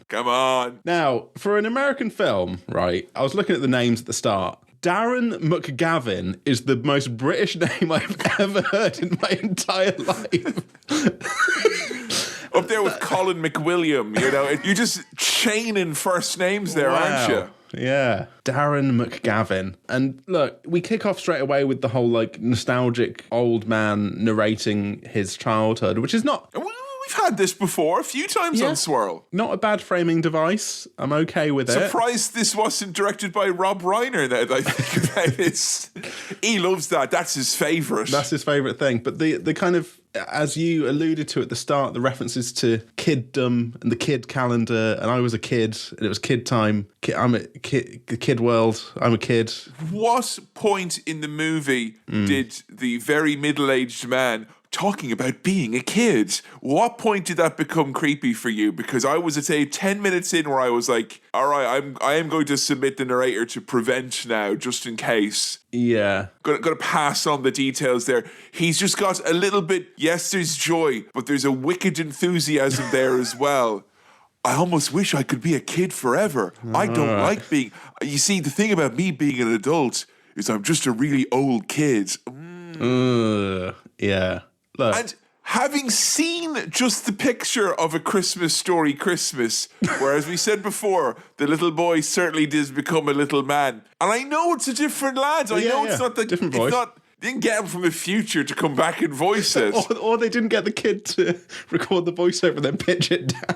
Now, for an American film, right, I was looking at the names at the start. Darren McGavin is the most British name I've ever heard in my entire life. Up there with Colin McWilliam, you know, you're just chaining first names there, aren't you? Yeah, Darren McGavin. And look, we kick off straight away with the whole like nostalgic old man narrating his childhood, which is not... We've had this before a few times on Swirl. Not a bad framing device. I'm okay with it. Surprised this wasn't directed by Rob Reiner now that I think about it. He loves that. That's his favourite. That's his favourite thing. But the kind of, as you alluded to at the start, the references to kiddom and the kid calendar, and I was a kid, and it was kid time. I'm a kid, kid world. I'm a kid. What point in the movie did the very middle-aged man talking about being a kid, what point did that become creepy for you? Because I was, 10 minutes in where I was like, all right, I am going to submit the narrator to prevent now, just in case. Yeah. Got to pass on the details there. He's just got a little bit, yes, there's joy, but there's a wicked enthusiasm there as well. I almost wish I could be a kid forever. I don't like being... You see, the thing about me being an adult is I'm just a really old kid. Yeah. Look. And having seen just the picture of A Christmas Story Christmas, where, as we said before, the little boy certainly did become a little man. And I know it's a different lad. I know it's not the... Different voice. They didn't get him from the future to come back and voice it. Or they didn't get the kid to record the voiceover and then pitch it down.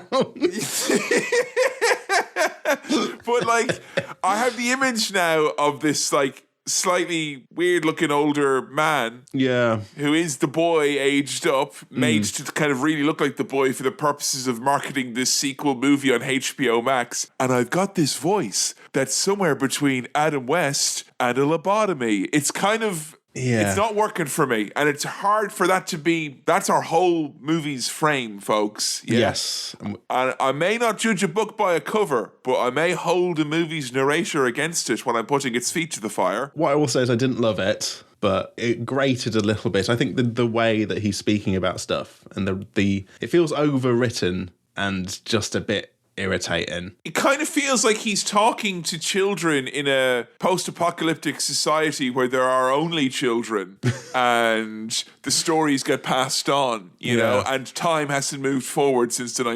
But, like, I have the image now of this, like, slightly weird-looking older man. Yeah. Who is the boy aged up, made to kind of really look like the boy for the purposes of marketing this sequel movie on HBO Max. And I've got this voice that's somewhere between Adam West and a lobotomy. It's kind of... Yeah. It's not working for me. And it's hard for that to be... That's our whole movie's frame, folks. Yeah? Yes. And I may not judge a book by a cover, but I may hold a movie's narrator against it when I'm putting its feet to the fire. What I will say is I didn't love it, but it grated a little bit. I think the way that he's speaking about stuff and it feels overwritten and just a bit irritating. It kind of feels like he's talking to children in a post-apocalyptic society where there are only children and the stories get passed on, you know, and time hasn't moved forward since the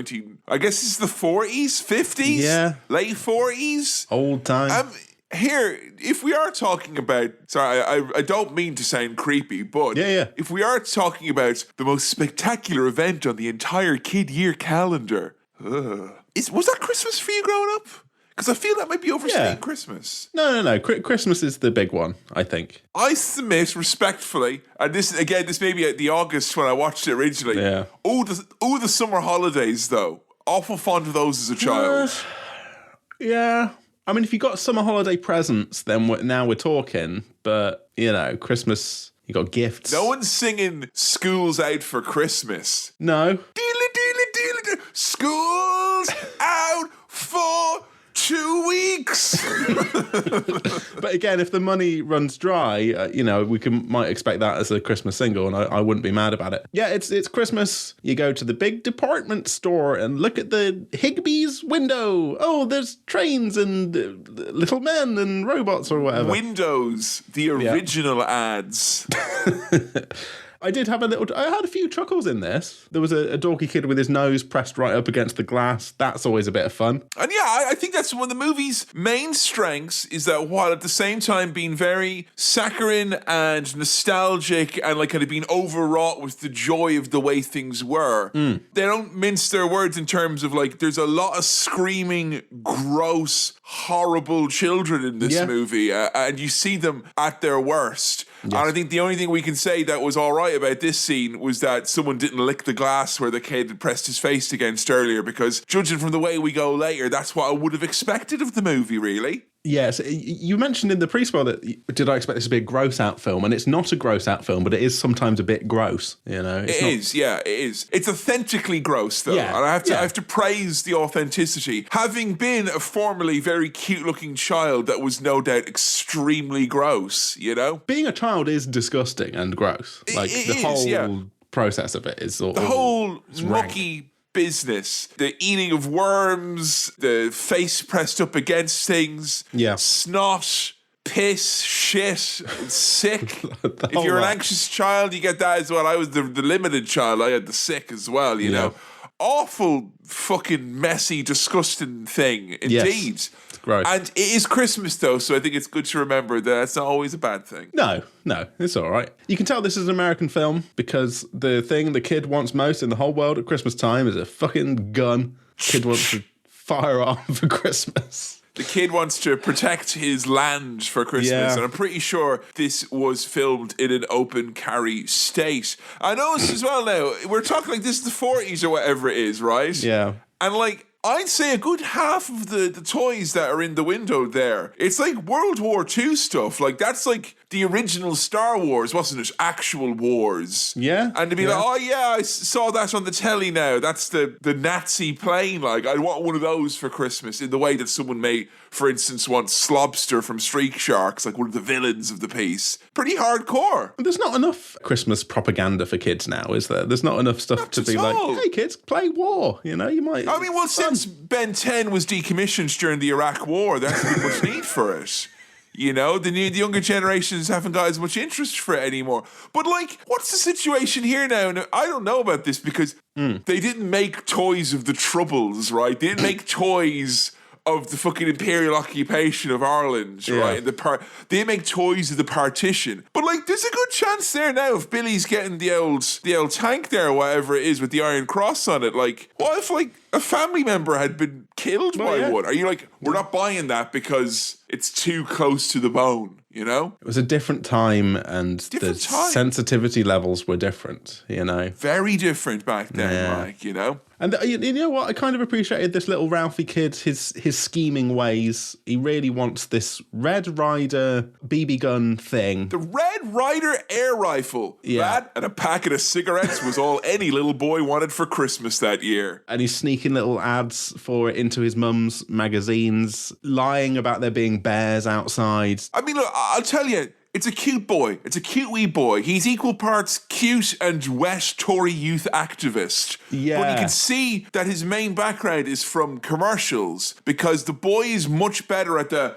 I guess it's the 40s, 50s? Yeah. Late 40s? Old time. Here, if we are talking about... Sorry, I don't mean to sound creepy, but if we are talking about the most spectacular event on the entire kid year calendar... Was that Christmas for you growing up? Because I feel that might be overstating Christmas. No. Christmas is the big one, I think. I submit respectfully, and this may be at the August when I watched it originally. Yeah. The summer holidays, though. Awful fond of those as a child. Yeah. I mean, if you got summer holiday presents, then now we're talking. But, you know, Christmas, you got gifts. No one's singing School's Out for Christmas. No. School's out for 2 weeks. But again, if the money runs dry, you know, might expect that as a Christmas single, and I wouldn't be mad about it. Yeah, it's Christmas. You go to the big department store and look at the Higbee's window. Oh, there's trains and little men and robots or whatever. Windows, the original ads. I had a few chuckles in this. There was a dorky kid with his nose pressed right up against the glass. That's always a bit of fun. And yeah, I think that's one of the movie's main strengths, is that while at the same time being very saccharine and nostalgic and like kind of being overwrought with the joy of the way things were, they don't mince their words in terms of like, there's a lot of screaming, gross, horrible children in this movie, and you see them at their worst. Yes. And I think the only thing we can say that was all right about this scene was that someone didn't lick the glass where the kid had pressed his face against earlier, because judging from the way we go later, that's what I would have expected of the movie, really. Yes, you mentioned in the pre-spoil that did I expect this to be a gross out film, and it's not a gross out film, but it is sometimes a bit gross, you know. It is. It's authentically gross though, and I have to praise the authenticity. Having been a formerly very cute-looking child that was no doubt extremely gross, you know. Being a child is disgusting and gross. Like the whole process of it is sort of the whole mucky business, the eating of worms, the face pressed up against things, snot, piss, shit, sick. If you're an anxious child, you get that as well. I was the limited child. I had the sick as well, you know. Awful, fucking messy, disgusting thing, indeed. Yes. Gross. And it is Christmas, though, so I think it's good to remember that that's not always a bad thing. No, it's all right. You can tell this is an American film because the thing the kid wants most in the whole world at Christmas time is a fucking gun. Kid wants to fire off for Christmas. The kid wants to protect his land for Christmas, and I'm pretty sure this was filmed in an open carry state. I noticed as well now, we're talking like this is the 40s or whatever it is, right? Yeah. And like, I'd say a good half of the toys that are in the window there, it's like World War II stuff. Like, that's like the original Star Wars, wasn't it? Actual wars. Yeah. And to be like, oh yeah, I saw that on the telly now. That's the Nazi plane. Like, I want one of those for Christmas, in the way that someone may, for instance, want Slobster from Street Sharks, like one of the villains of the piece. Pretty hardcore. There's not enough Christmas propaganda for kids now, is there? There's not enough stuff to be like, hey kids, play war. You know, you might... I mean, well, since Ben 10 was decommissioned during the Iraq War, there hasn't been much need for it. You know, the younger generations haven't got as much interest for it anymore. But, like, what's the situation here now? Now, I don't know about this because they didn't make toys of the Troubles, right? They didn't make toys of the fucking imperial occupation of Ireland, right? And they make toys of the partition. But, like, there's a good chance there now if Billy's getting the old tank there, or whatever it is, with the Iron Cross on it. Like, what if, like, a family member had been killed by one. Are you like, we're not buying that because it's too close to the bone, you know? It was a different time, and the sensitivity levels were different, you know? Very different back then, Mike, you know? And you know what? I kind of appreciated this little Ralphie kid, his scheming ways. He really wants this Red Ryder BB gun thing. The Red Ryder air rifle. Yeah. That and a packet of cigarettes was all any little boy wanted for Christmas that year. And he's sneaking little ads for it into his mum's magazines, lying about there being bears outside. I mean, look, I'll tell you, it's a cute boy. It's a cute wee boy. He's equal parts cute and wet Tory youth activist. Yeah. But you can see that his main background is from commercials because the boy is much better at the,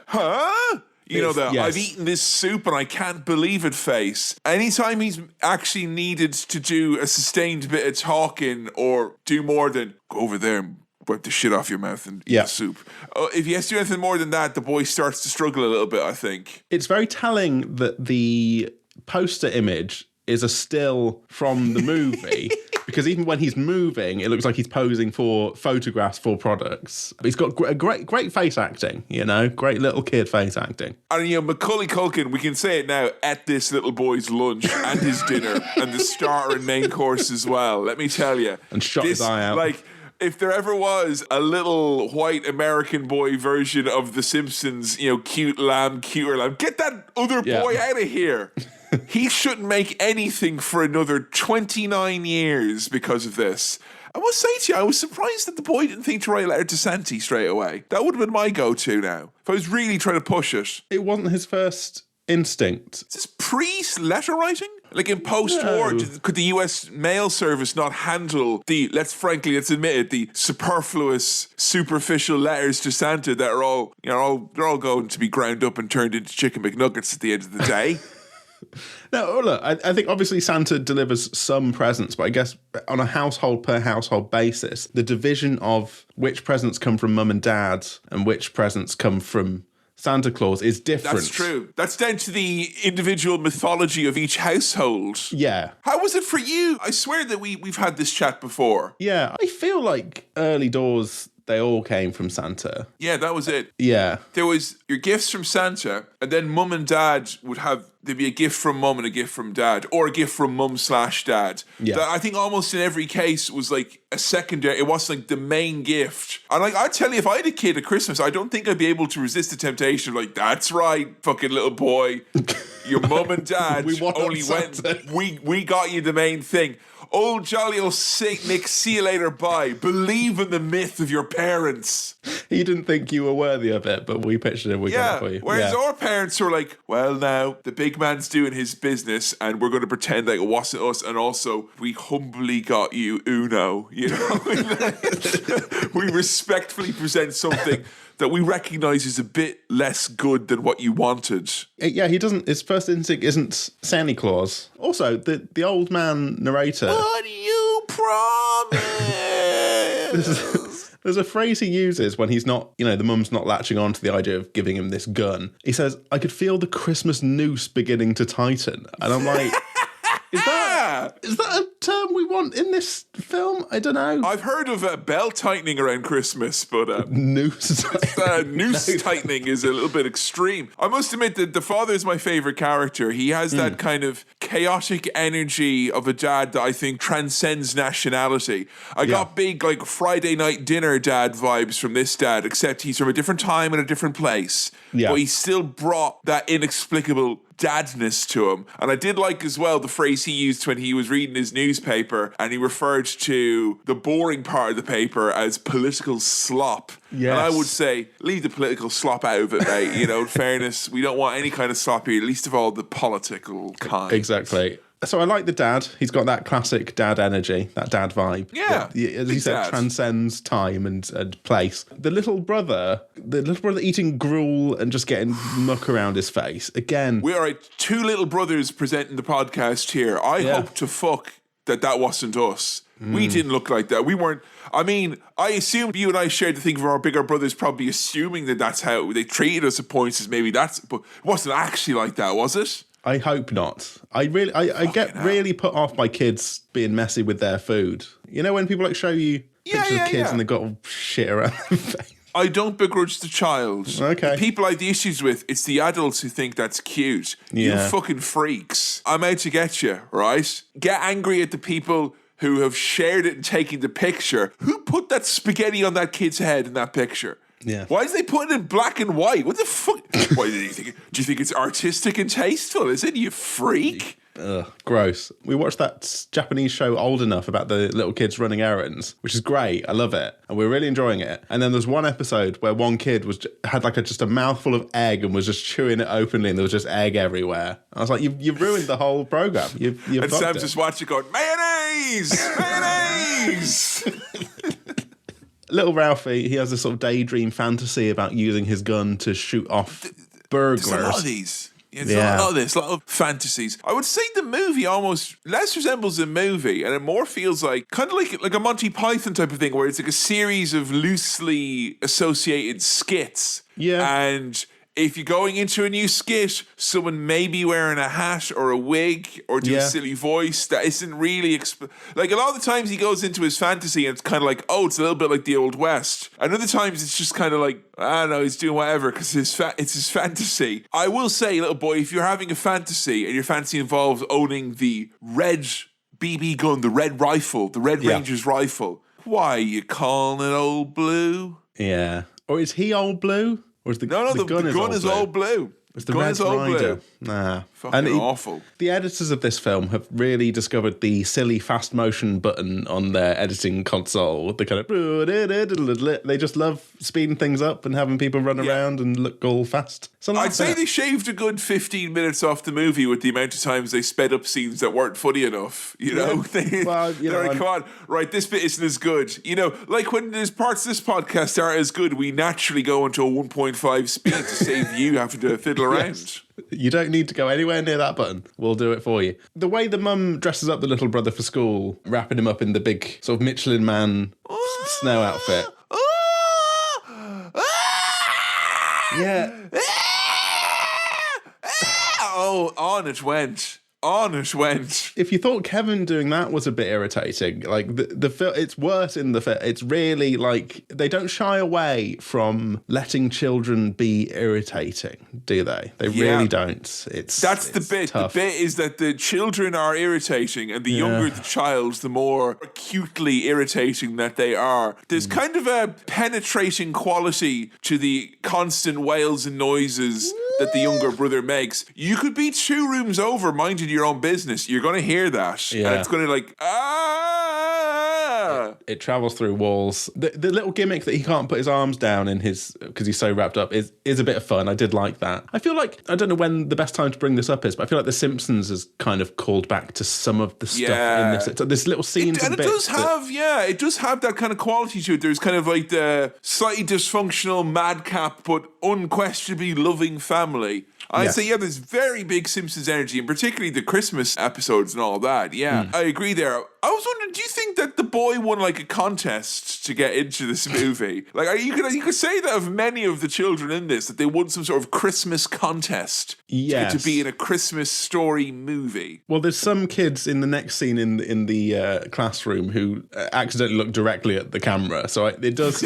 You know, I've eaten this soup and I can't believe it face. Anytime he's actually needed to do a sustained bit of talking or do more than go over there and wipe the shit off your mouth and eat the soup. If he has to do anything more than that, the boy starts to struggle a little bit, I think. It's very telling that the poster image is a still from the movie because even when he's moving, it looks like he's posing for photographs for products. But he's got great face acting, you know, great little kid face acting. And, you know, Macaulay Culkin, we can say it now, at this little boy's lunch and his dinner and the starter and main course as well, let me tell you. And shot his eye out. Like, if there ever was a little white American boy version of The Simpsons, you know, cuter lamb, get that other boy out of here. He shouldn't make anything for another 29 years because of this. I must say to you, I was surprised that the boy didn't think to write a letter to Santi straight away. That would have been my go-to now. If I was really trying to push it. It wasn't his first instinct. Is this pre-letter writing? Like in post-war, could the US mail service not handle let's admit it, the superfluous, superficial letters to Santa that are all, you know, they're all going to be ground up and turned into chicken McNuggets at the end of the day? No, look, I think obviously Santa delivers some presents, but I guess on a household per household basis, the division of which presents come from mum and dad and which presents come from Santa Claus is different. That's true. That's down to the individual mythology of each household. Yeah. How was it for you? I swear that we've had this chat before. Yeah, I feel like early doors, they all came from Santa. Yeah, that was it. Yeah. There was your gifts from Santa, and then mum and dad there'd be a gift from mum and a gift from dad, or a gift from mum/dad. Yeah. That I think almost in every case was like a secondary, it wasn't like the main gift. And like, I tell you, if I had a kid at Christmas, I don't think I'd be able to resist the temptation of like, that's right, fucking little boy. Your mum and dad we got you the main thing. Old jolly old Saint Nick, see you later, bye. Believe in the myth of your parents. He didn't think you were worthy of it, but we pitched it and we got it for you. Whereas our parents were like, well, now the big man's doing his business and we're going to pretend like it wasn't us, and also we humbly got you Uno, you know. We respectfully present something that we recognise is a bit less good than what you wanted. Yeah, he doesn't. His first instinct isn't Santa Claus. Also, the old man narrator. What you promise? There's a phrase he uses when he's not, you know, the mum's not latching on to the idea of giving him this gun. He says, "I could feel the Christmas noose beginning to tighten," and I'm like. Is that a term we want in this film? I don't know. I've heard of belt tightening around Christmas, but noose tightening is a little bit extreme. I must admit that the father is my favourite character. He has that kind of chaotic energy of a dad that I think transcends nationality. I got big like Friday night dinner dad vibes from this dad, except he's from a different time and a different place. Yeah. But he still brought that inexplicable dadness to him. And I did like as well the phrase he used when he was reading his newspaper and he referred to the boring part of the paper as political slop. Yes. And I would say, leave the political slop out of it, mate. You know, in fairness, we don't want any kind of slop here, least of all the political kind. Exactly. So I like the dad. He's got that classic dad energy, that dad vibe. Yeah. As you said, transcends time and place. The little brother eating gruel and just getting muck around his face. Again. We are two little brothers presenting the podcast here. I hope to fuck that wasn't us. We didn't look like that. We weren't. I mean, I assume you and I shared the thing of our bigger brothers probably assuming that that's how they treated us at points, as maybe but it wasn't actually like that, was it? I hope not. I get really put off by kids being messy with their food. You know, when people like show you pictures of kids and they've got all shit around their face. I don't begrudge the child. Okay. The people I have the issues with, it's the adults who think that's cute. Yeah. You fucking freaks. I'm out to get you, right? Get angry at the people who have shared it and taken the picture. Who put that spaghetti on that kid's head in that picture? Yeah. Why is they put it in black and white? What the fuck? Why do you think? Do you think it's artistic and tasteful? Is it, you freak? Ugh, gross. We watched that Japanese show Old Enough about the little kids running errands, which is great. I love it. And we're really enjoying it. And then there's one episode where one kid had like just a mouthful of egg and was just chewing it openly and there was just egg everywhere. I was like, you've ruined the whole program. You've and Sam's just watching going, mayonnaise! Mayonnaise! Little Ralphie, he has this sort of daydream fantasy about using his gun to shoot off burglars. There's a lot of these. There's a lot of this, a lot of fantasies. I would say the movie almost less resembles a movie and it more feels like kind of like a Monty Python type of thing where it's like a series of loosely associated skits. Yeah. And if you're going into a new skit, someone may be wearing a hat or a wig or do a silly voice that isn't really... like, a lot of the times he goes into his fantasy and it's kind of like, oh, it's a little bit like the Old West. And other times it's just kind of like, I don't know, he's doing whatever because it's his fantasy. I will say, little boy, if you're having a fantasy and your fantasy involves owning the red BB gun, the red rifle, the Red Ranger's rifle, why are you calling it Old Blue? Yeah. Or is he Old Blue? Or is the gun is all blue. It's the Red Rider. Nah. Fucking awful. The editors of this film have really discovered the silly fast motion button on their editing console. The kind of... They just love speeding things up and having people run around and look all fast. So I'd say they shaved a good 15 minutes off the movie with the amount of times they sped up scenes that weren't funny enough. You know? Well, They're like, come on, right, this bit isn't as good. You know, like when there's parts of this podcast aren't as good, we naturally go into a 1.5 speed to save you having to fiddle around. Yes. You don't need to go anywhere near that button. We'll do it for you. The way the mum dresses up the little brother for school, wrapping him up in the big sort of Michelin Man snow outfit. Yeah. Oh, on it went. On it went. If you thought Kevin doing that was a bit irritating, like the film, it's worse in the film. It's really like they don't shy away from letting children be irritating, do they? They really don't. That's the bit. Tough. The bit is that the children are irritating, and the younger the child, the more acutely irritating that they are. There's kind of a penetrating quality to the constant wails and noises that the younger brother makes. You could be 2 rooms over minding your own business. You're going to hear that. Yeah. And it's going to like, It travels through walls. The little gimmick that he can't put his arms down in his, because he's so wrapped up, is a bit of fun. I did like that. I feel like, I don't know when the best time to bring this up is, but I feel like The Simpsons has kind of called back to some of the stuff in this. So this little scenes and and it bits. It does have that kind of quality to it. There's kind of like the slightly dysfunctional madcap, but unquestionably loving family. I'd say, there's very big Simpsons energy, and particularly the Christmas episodes and all that. Yeah, I agree there. I was wondering, do you think that the boy won like a contest to get into this movie? Like, you could say that of many of the children in this, that they won some sort of Christmas contest to be in a Christmas story movie. Well, there's some kids in the next scene in the classroom who accidentally look directly at the camera, so it does...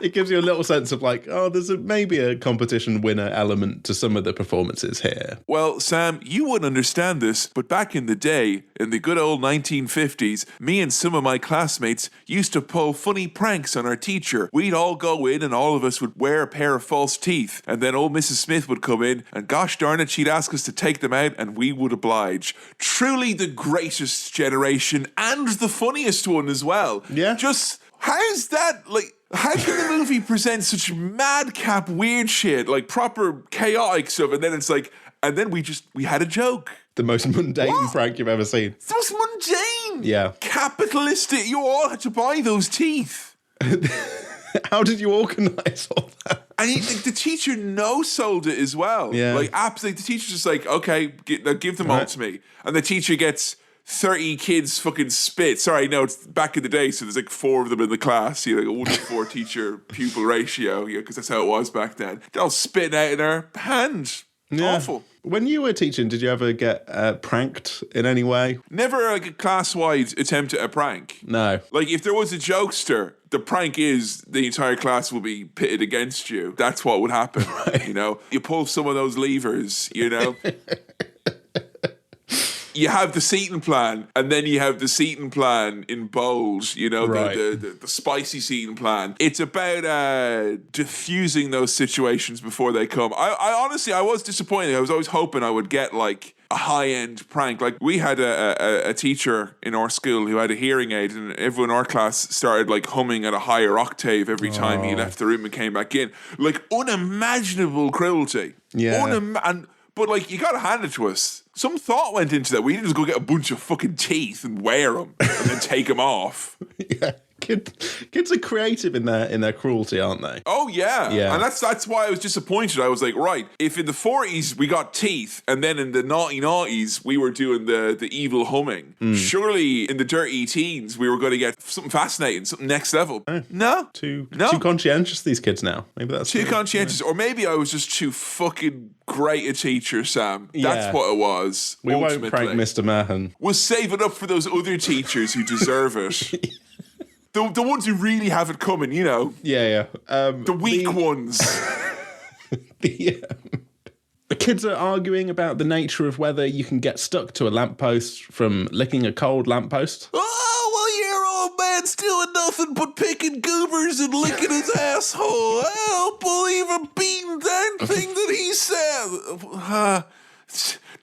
It gives you a little sense of like, oh, there's maybe a competition winner element to some of the performances here. Well, Sam, you wouldn't understand this, but back in the day, in the good old 1950s, me and some of my classmates used to pull funny pranks on our teacher. We'd all go in and all of us would wear a pair of false teeth. And then old Mrs. Smith would come in and gosh darn it, she'd ask us to take them out and we would oblige. Truly the greatest generation and the funniest one as well. Yeah. Just, how's that, like... How can the movie present such madcap weird shit, like proper chaotic stuff, and then it's like, and then we had a joke. The most mundane prank you've ever seen. It's the most mundane. Yeah. Capitalistic. You all had to buy those teeth. How did you organise all that? And the teacher no-sold it as well. Yeah. Like, absolutely, the teacher's just like, okay, give them all to me. And the teacher gets 30 kids fucking spit. Sorry, no, it's back in the day, so there's like 4 of them in the class. You know, like a 1-to-4 teacher-pupil ratio, because that's how it was back then. They're all spitting out in her hand. Yeah. Awful. When you were teaching, did you ever get pranked in any way? Never like a class-wide attempt at a prank. No. Like, if there was a jokester, the prank is the entire class will be pitted against you. That's what would happen, you know? You pull some of those levers, you know? You have the seating plan, and then you have the seating plan in bold, you know, Right. the spicy seating plan. It's about diffusing those situations before they come. I honestly, I was disappointed. I was always hoping I would get, like, a high-end prank. Like, we had a teacher in our school who had a hearing aid, and everyone in our class started, like, humming at a higher octave every time he left the room and came back in. Like, unimaginable cruelty. Yeah. But, like, you gotta hand it to us. Some thought went into that. We didn't just go get a bunch of fucking teeth and wear them and then take them off. Yeah. Kids are creative in their cruelty, aren't they? Oh, yeah. Yeah. And that's why I was disappointed. I was like, right, if in the 40s we got teeth and then in the naughty noughties we were doing the evil humming, surely in the dirty teens we were going to get something fascinating, something next level. No. Too conscientious, these kids now. Maybe that's Too conscientious. Or maybe I was just too fucking great a teacher, Sam. Yeah. That's what it was. We ultimately. won't prank Mr. Mahan. We'll save it up for those other teachers who deserve it. The ones who really have it coming, you know. Yeah. The weak ones. The kids are arguing about the nature of whether you can get stuck to a lamppost from licking a cold lamppost. Oh, well, your old man's doing nothing but picking goobers and licking his asshole. I don't believe a beaten damn thing that he said.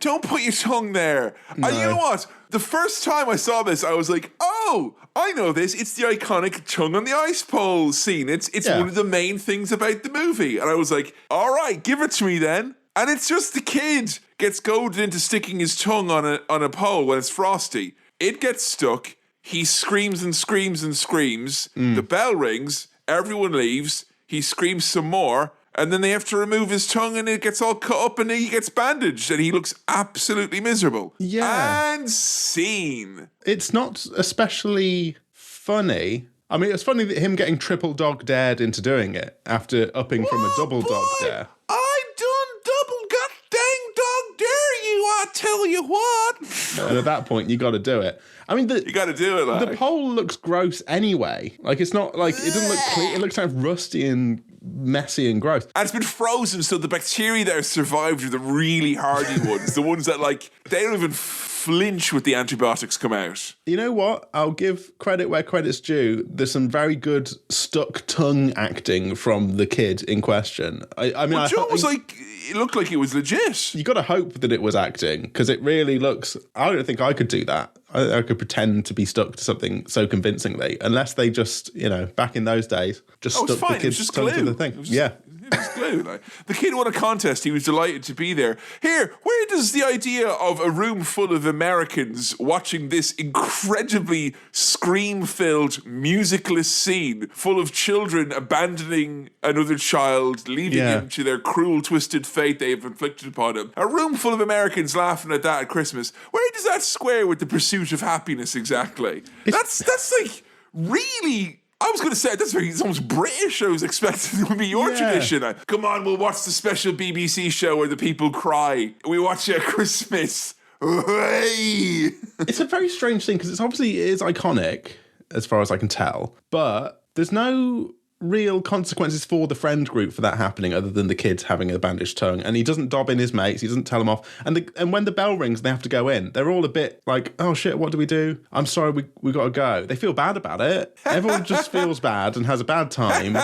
Don't put your tongue there. No. You know what? The first time I saw this, I was like, oh, I know this. It's the iconic tongue on the ice pole scene. It's one of the main things about the movie. And I was like, all right, give it to me then. And it's just the kid gets goaded into sticking his tongue on a pole when it's frosty. It gets stuck. He screams and screams and screams. The bell rings. Everyone leaves. He screams some more. And then they have to remove his tongue and it gets all cut up and he gets bandaged and he looks absolutely miserable. Yeah. And scene. It's not especially funny. I mean, it's funny that him getting triple dog dared into doing it after upping from a double dog dare. I done double god dang dog dare you, I tell you what. And at that point, you got to do it. I mean, You got to do it, like. the pole looks gross anyway. Like, it's not like, it doesn't look clean. It looks kind of rusty and messy and gross. And it's been frozen, so the bacteria that have survived are the really hardy ones. The ones that, like, they don't even flinch with the antibiotics come out. You know what? I'll give credit where credit's due. There's some very good stuck tongue acting from the kid in question. I mean, Joe was like, it looked like it was legit. you got to hope that it was acting because it really looks. I don't think I could do that. I could pretend to be stuck to something so convincingly, unless they just, back in those days, just Oh, it's stuck fine. the It was kid's just tongue to glue. the thing. It was just- Yeah. It was glue. Like. The kid won a contest. He was delighted to be there. Here, where does the idea of a room full of Americans watching this incredibly scream-filled, musicless scene full of children abandoning another child, leaving him to their cruel, twisted fate they have inflicted upon him? A room full of Americans laughing at that at Christmas. Where does that square with the pursuit of happiness exactly? That's like really... I was going to say, it's almost British. I was expecting it would be your tradition. Come on, we'll watch the special BBC show where the people cry. We watch it at Christmas. It's a very strange thing because it is iconic as far as I can tell, but there's no real consequences for the friend group for that happening other than the kids having a bandaged tongue, and he doesn't dob in his mates, he doesn't tell them off, and when the bell rings and they have to go in, they're all a bit like, oh shit, what do we do? I'm sorry, we got to go. They feel bad about it. Everyone just feels bad and has a bad time,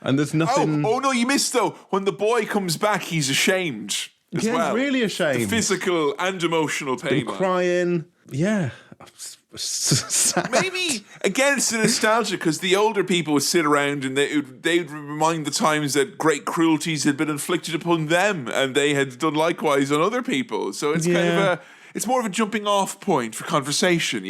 and there's nothing. Oh no, you missed though. When the boy comes back, he's ashamed as well. He's really ashamed. The physical and emotional pain. Crying. Yeah. Sad. Maybe again it's the nostalgia because the older people would sit around and they'd remind the times that great cruelties had been inflicted upon them and they had done likewise on other people. So it's kind of it's more of a jumping off point for conversation,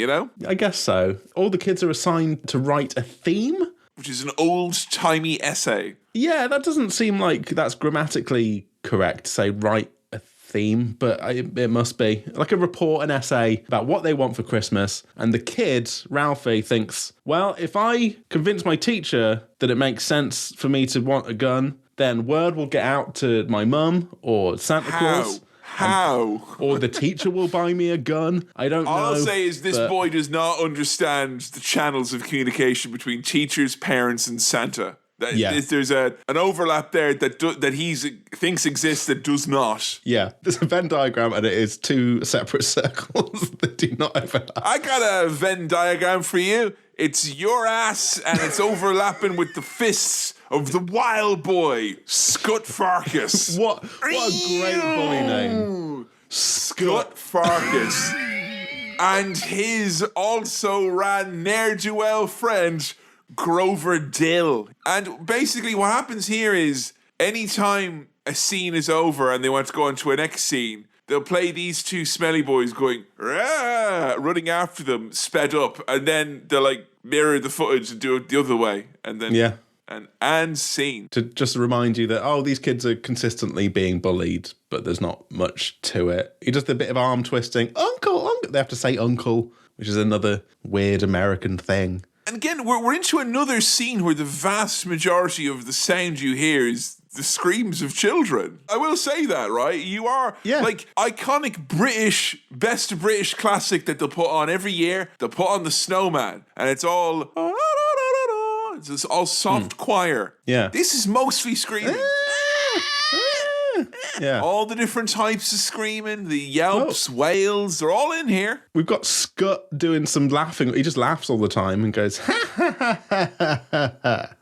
I guess so. All the kids are assigned to write a theme, which is an old-timey essay. Yeah, that doesn't seem like that's grammatically correct to say write a theme, but it must be like a report, an essay about what they want for Christmas. And the kid, Ralphie, thinks, well, if I convince my teacher that it makes sense for me to want a gun, then word will get out to my mum or Santa Claus. How? Or the teacher will buy me a gun. I don't know. All I'll say is this boy does not understand the channels of communication between teachers, parents, and Santa. There's an overlap there that he thinks exists that does not. Yeah, there's a Venn diagram and it is two separate circles that do not overlap. I got a Venn diagram for you. It's your ass and it's overlapping with the fists of the wild boy, Scut Farkas. What a great boy name. Scut Farkas. And his also ran ne'er-do-well friend, Grover Dill. And basically what happens here is anytime a scene is over and they want to go into an next scene, they'll play these two smelly boys going, rah, running after them, sped up, and then they'll like mirror the footage and do it the other way. And then and scene. To just remind you that, these kids are consistently being bullied, but there's not much to it. He does the bit of arm twisting. Uncle. They have to say uncle, which is another weird American thing. And again, we're into another scene where the vast majority of the sound you hear is the screams of children. I will say that, right? You are like iconic best of British classic that they'll put on every year. They'll put on The Snowman, and it's all soft choir. Yeah. This is mostly screaming. Yeah. All the different types of screaming, the yelps, wails, they're all in here. We've got Scut doing some laughing. He just laughs all the time and goes, ha, ha, ha.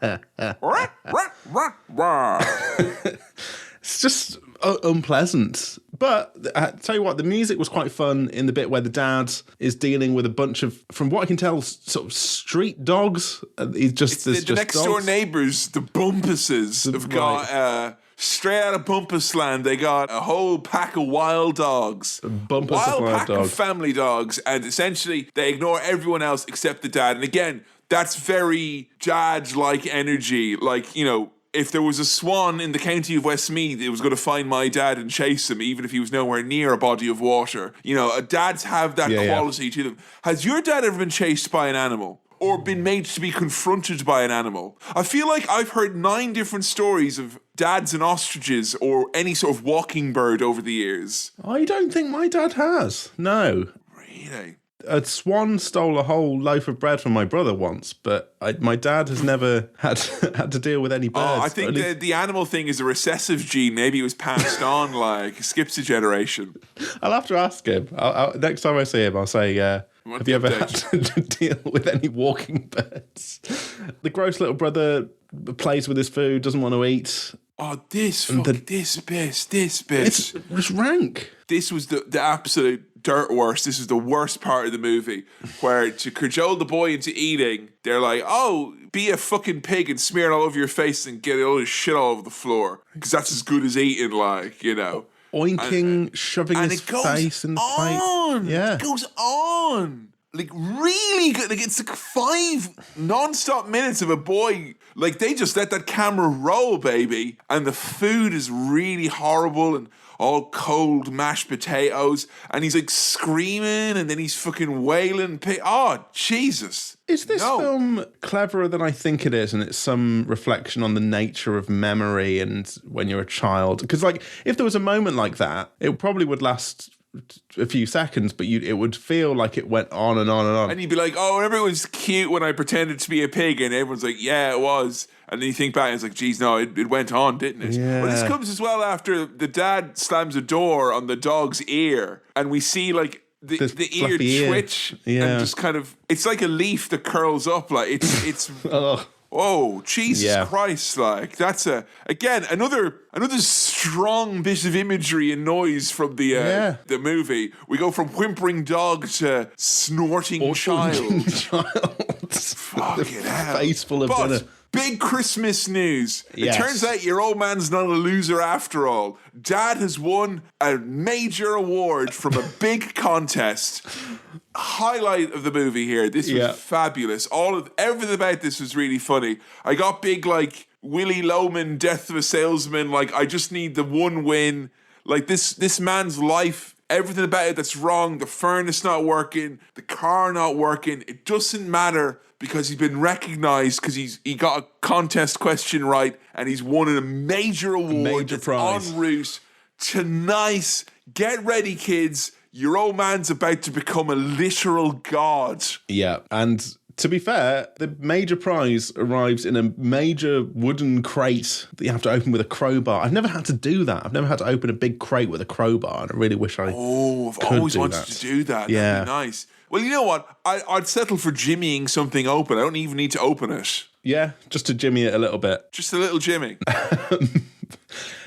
It's just unpleasant. But I tell you what, the music was quite fun in the bit where the dad is dealing with a bunch of, from what I can tell, sort of street dogs. He's just the next door neighbours, the Bumpuses, have got straight out of Bumpus land. They got a whole pack of wild dogs, wild pack of family dogs, and essentially they ignore everyone else except the dad. And again, that's very dad-like energy. Like, you know, if there was a swan in the county of Westmeath, it was going to find my dad and chase him, even if he was nowhere near a body of water. You know, dads have that quality to them. Has your dad ever been chased by an animal? Or been made to be confronted by an animal? I feel like I've heard 9 different stories of dads and ostriches or any sort of walking bird over the years. I don't think my dad has. No. Really? A swan stole a whole loaf of bread from my brother once, but my dad has never had to deal with any birds. I think the animal thing is a recessive gene. Maybe it was passed on, like, skips a generation. I'll have to ask him. Next time I see him, I'll say, have you ever had to deal with any walking birds? The gross little brother plays with his food, doesn't want to eat. Oh, this bit. It's rank. This was the absolute dirt worst. This is the worst part of the movie, where to cajole the boy into eating, they're like, oh, be a fucking pig and smear it all over your face and get all this shit all over the floor, because that's as good as eating, like, you know. Oinking, shoving his face in the plate. Yeah. It goes on. Like, really good. Like, it's like 5 non-stop minutes of a boy. Like, they just let that camera roll, baby. And the food is really horrible and all cold mashed potatoes. And he's like screaming and then he's fucking wailing. Oh, Jesus. Is this film cleverer than I think it is, and it's some reflection on the nature of memory and when you're a child? Because, like, if there was a moment like that, it probably would last a few seconds, but it would feel like it went on and on and on. And you'd be like, oh, remember it was cute when I pretended to be a pig? And everyone's like, yeah, it was. And then you think back and it's like, geez, no, it went on, didn't it? Yeah. Well, this comes as well after the dad slams a door on the dog's ear, and we see, like, the ear twitch and just kind of, it's like a leaf that curls up. Like, it's oh, Jesus Christ. Like, that's again, another strong bit of imagery and noise from the movie. We go from whimpering dog to snorting child. Fucking hell. Face full of dinner. Big Christmas news. Yes. It turns out your old man's not a loser after all. Dad has won a major award from a big contest. Highlight of the movie here. This was fabulous. Everything about this was really funny. I got big, like, Willie Loman, Death of a Salesman. Like, I just need the one win. Like, this man's life everything about it that's wrong, the furnace not working, the car not working. It doesn't matter because he's been recognised because he got a contest question right and he's won a major award. Major prize. En route to Nice. Get ready, kids. Your old man's about to become a literal god. Yeah, and to be fair, the major prize arrives in a major wooden crate that you have to open with a crowbar. I've never had to do that. I've never had to open a big crate with a crowbar, and I really wish I I've always wanted to do that. Yeah. That'd be nice. Well, you know what? I'd settle for jimmying something open. I don't even need to open it. Yeah, just to jimmy it a little bit. Just a little jimming.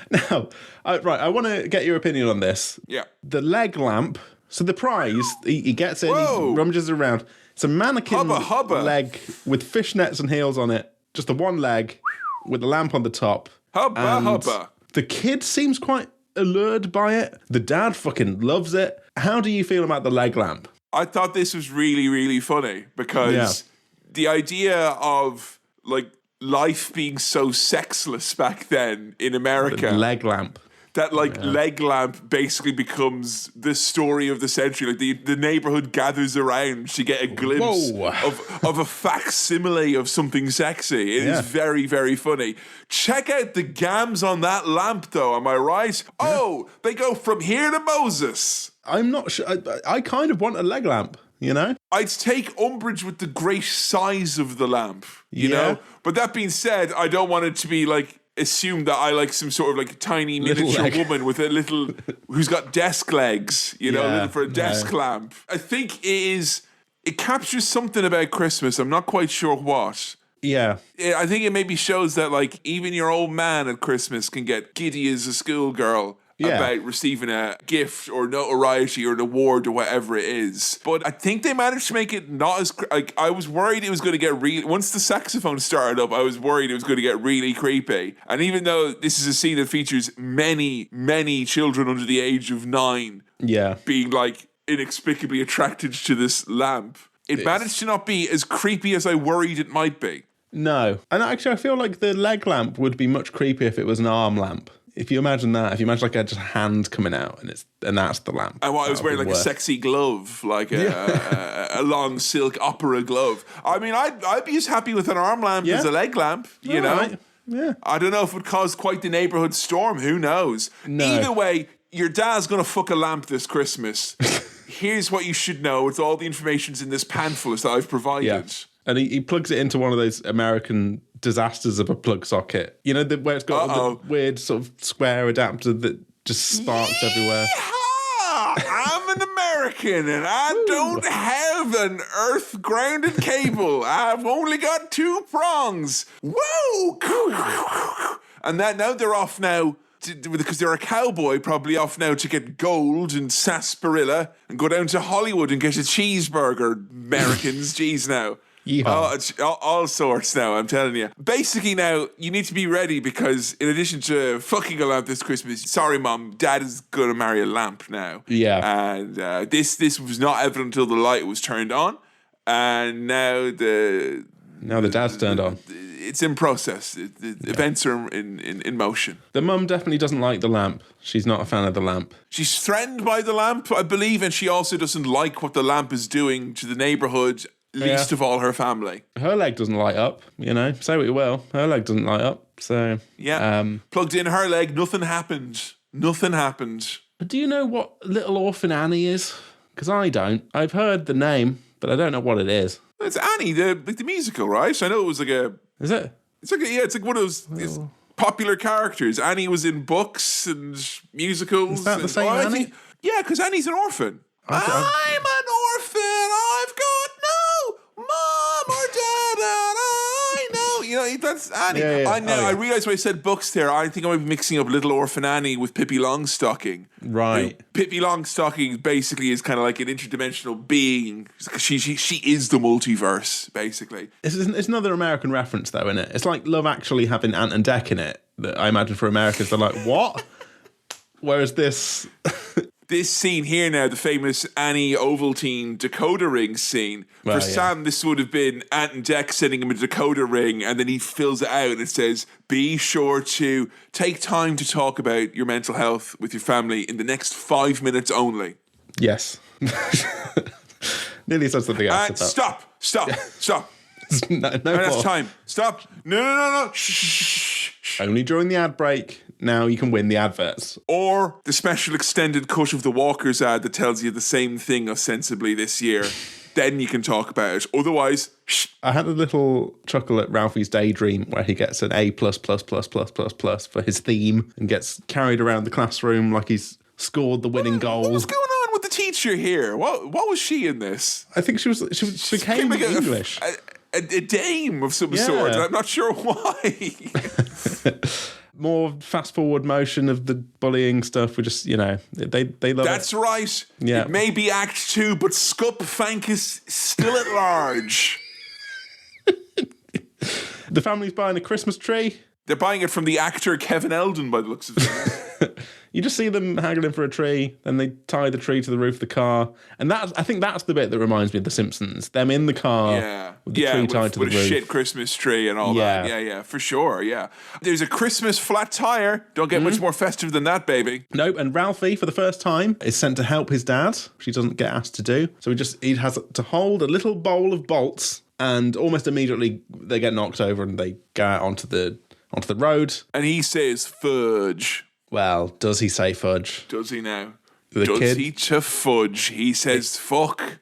Now, I want to get your opinion on this. Yeah. The leg lamp. So the prize, he gets in, Whoa. he rummages around. It's a mannequin Hubba. leg with fishnets and heels on it. Just the one leg with the lamp on the top. Hubba. The kid seems quite allured by it. The dad fucking loves it. How do you feel about the leg lamp? I thought this was really, really funny because the idea of like life being so sexless back then in America. The leg lamp. That leg lamp basically becomes the story of the century. Like the neighborhood gathers around to get a glimpse of a facsimile of something sexy. It is very, very funny. Check out the gams on that lamp though, am I right? Yeah. Oh, they go from here to Moses. I'm not sure. I kind of want a leg lamp, you know? I'd take umbrage with the great size of the lamp, you know? But that being said, I don't want it to be like assume that I like some sort of like tiny miniature woman with a little who's got desk legs, you know, looking for a desk lamp. I think it captures something about Christmas. I'm not quite sure what. Yeah. I think it maybe shows that like even your old man at Christmas can get giddy as a schoolgirl about receiving a gift or notoriety or an award or whatever it is. But I think they managed to make it not as... Like, I was worried it was going to get really... Once the saxophone started up, I was worried it was going to get really creepy. And even though this is a scene that features many, many children under the age of 9 being, like, inexplicably attracted to this lamp, it managed to not be as creepy as I worried it might be. No. And actually, I feel like the leg lamp would be much creepier if it was an arm lamp. If you imagine that, if you imagine like a just hand coming out and that's the lamp. And what I was wearing like a sexy glove, like a long silk opera glove. I mean, I'd be as happy with an arm lamp as a leg lamp, you know? Right. Yeah. I don't know if it would cause quite the neighborhood storm. Who knows? No. Either way, your dad's going to fuck a lamp this Christmas. Here's what you should know. It's all the information's in this pamphlet that I've provided. Yeah. And he plugs it into one of those American disasters of a plug socket. You know, where it's got the weird sort of square adapter that just sparks everywhere. I'm an American and I don't have an earth grounded cable. I've only got 2 prongs. Whoa! And now they're off now. Because they're a cowboy, probably off now to get gold and sarsaparilla and go down to Hollywood and get a cheeseburger. Americans, geez now. It's all sorts now, I'm telling you. Basically now, you need to be ready because in addition to fucking a lamp this Christmas, sorry mom, dad is going to marry a lamp now. Yeah. And this was not evident until the light was turned on. And now the dad's turned on. It's in process. The events are in motion. The mum definitely doesn't like the lamp. She's not a fan of the lamp. She's threatened by the lamp, I believe, and she also doesn't like what the lamp is doing to the neighborhood, least of all her family. Her leg doesn't light up, you know. Say what you will. Her leg doesn't light up, so... Yeah, plugged in her leg, nothing happened. Nothing happened. But do you know what Little Orphan Annie is? Because I don't. I've heard the name, but I don't know what it is. It's Annie, the musical, right? I know it was like a... Is it? It's like one of those popular characters. Annie was in books and musicals. Is that the same Annie? Yeah, because Annie's an orphan. I'm an orphan. I've got no mom or dad, and I know. You know, that's Annie. Yeah. I know. I realised when I said books there, I think I might be mixing up Little Orphan Annie with Pippi Longstocking. Right. Pippi Longstocking basically is kind of like an interdimensional being. She is the multiverse, basically. It's another American reference, though, isn't it? It's like Love Actually having Ant and Dec in it. That I imagine for Americans, they're like, what? Whereas this... this scene here now, the famous Annie Ovaltine decoder ring scene. For Sam, this would have been Ant and Dec sending him a decoder ring, and then he fills it out and it says, be sure to take time to talk about your mental health with your family in the next 5 minutes only. Yes. Nearly said something else. Stop. No that's more. time. Stop. No. Shh. Only during the ad break. Now you can win the adverts. Or the special extended cut of the Walkers ad that tells you the same thing ostensibly this year. Then you can talk about it. Otherwise, shh. I had a little chuckle at Ralphie's Daydream where he gets an A++++++ for his theme and gets carried around the classroom like he's scored the winning goal. What was going on with the teacher here? What was she in this? I think she became like English. A dame of some sort. I'm not sure why. More fast forward motion of the bullying stuff. We just, they love it. That's right. Yeah. It may be Act 2, but Scup Fank is still at large. The family's buying a Christmas tree. They're buying it from the actor Kevin Eldon by the looks of it. You just see them haggling for a tree, then they tie the tree to the roof of the car. And I think that's the bit that reminds me of The Simpsons. Them in the car with the tree tied to the roof. With a shit Christmas tree and all that. Yeah, for sure, yeah. There's a Christmas flat tire. Don't get much more festive than that, baby. Nope, and Ralphie, for the first time, is sent to help his dad, which he doesn't get asked to do. So he has to hold a little bowl of bolts, and almost immediately they get knocked over and they go out onto the road. And he says fudge. Well, does he say fudge? Does he now? Does he to fudge? He says fuck.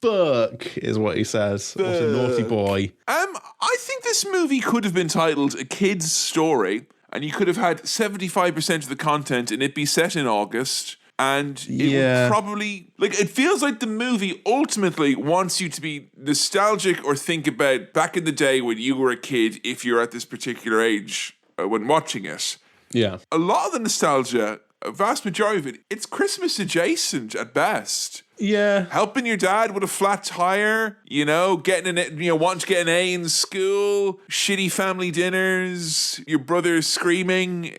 Fuck is what he says. What a naughty boy. I think this movie could have been titled A Kid's Story, and you could have had 75% of the content and it be set in August. And it would probably... it feels like the movie ultimately wants you to be nostalgic or think about back in the day when you were a kid, if you're at this particular age when watching it. Yeah. A lot of the nostalgia, a vast majority of it, it's Christmas adjacent at best. Yeah. Helping your dad with a flat tire, wanting to get an A in school, shitty family dinners, your brother screaming,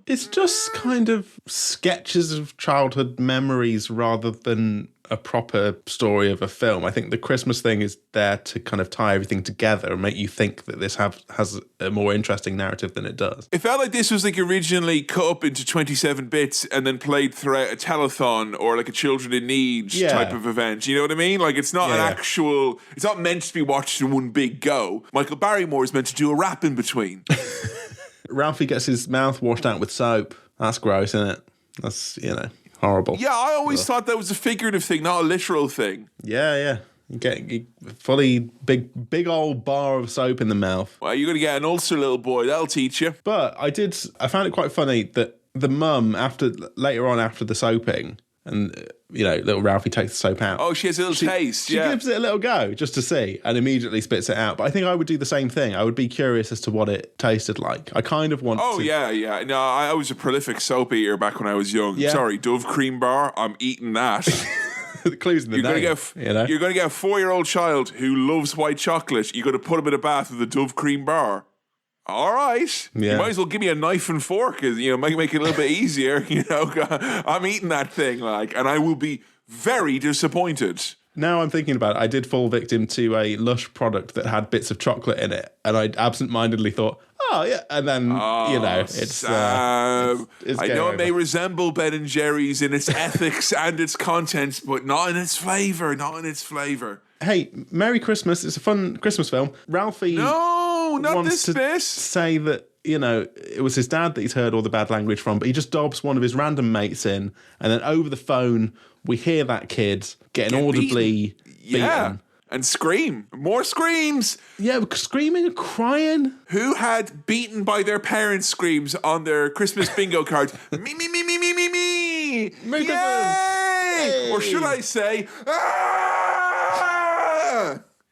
It's just kind of sketches of childhood memories rather than a proper story of a film. I think the Christmas thing is there to kind of tie everything together and make you think that this has a more interesting narrative than it does. It felt like this was originally cut up into 27 bits and then played throughout a telethon or a Children in Need type of event. You know what I mean? It's not an actual... It's not meant to be watched in one big go. Michael Barrymore is meant to do a rap in between. Ralphie gets his mouth washed out with soap. That's gross, isn't it? That's, horrible. Yeah, I always thought that was a figurative thing, not a literal thing. Yeah. You get fully big old bar of soap in the mouth. Well, you're going to get an ulcer, little boy. That'll teach you. But I found it quite funny that the mum, later on after the soaping, and, little Ralphie takes the soap out. Oh, she has a little taste, She gives it a little go just to see and immediately spits it out. But I think I would do the same thing. I would be curious as to what it tasted like. I kind of want to... Oh, yeah. No, I was a prolific soap eater back when I was young. Yeah. Sorry, Dove Cream Bar, I'm eating that. The clues in the name. You're going to get a 4-year-old child who loves white chocolate. You're going to put him in a bath with a Dove Cream Bar. All right. Yeah. You might as well give me a knife and fork, make it a little bit easier. I'm eating that thing, and I will be very disappointed. Now I'm thinking about it, I did fall victim to a Lush product that had bits of chocolate in it, and I absent-mindedly thought, oh, yeah, and then, it's... Sam, it's I know it may resemble Ben & Jerry's in its ethics and its contents, but not in its flavour, Hey, Merry Christmas. It's a fun Christmas film. Ralphie... No, not wants this to bit. say that, it was his dad that he's heard all the bad language from, but he just dobs one of his random mates in, and then over the phone, we hear that kid getting audibly beaten. And scream. More screams. Yeah, screaming and crying. Who had beaten by their parents' screams on their Christmas bingo cards? Me. Merry Yay! Or should I say,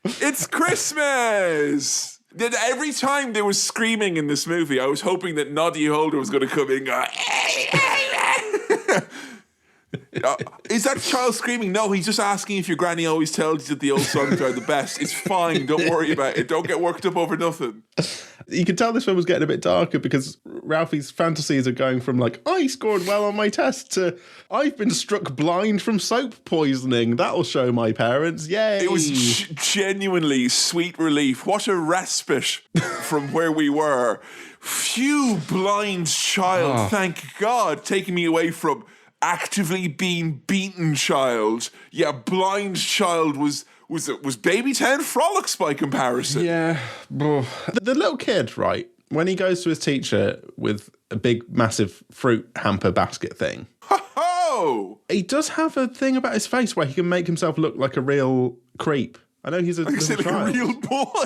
it's Christmas! Every time there was screaming in this movie, I was hoping that Noddy Holder was going to come in and go, is that child screaming? No, he's just asking if your granny always tells you that the old songs are the best. It's fine. Don't worry about it. Don't get worked up over nothing. You can tell this film was getting a bit darker because Ralphie's fantasies are going from like, I scored well on my test to I've been struck blind from soap poisoning. That'll show my parents. Yay. It was genuinely sweet relief. What a respite from where we were. Phew, blind child. Thank God. Taking me away from actively being beaten child. Yeah, blind child was Baby Town Frolics by comparison. Yeah. The little kid, right, when he goes to his teacher with a big, massive fruit hamper basket thing, he does have a thing about his face where he can make himself look like a real creep. I know he's a real boy.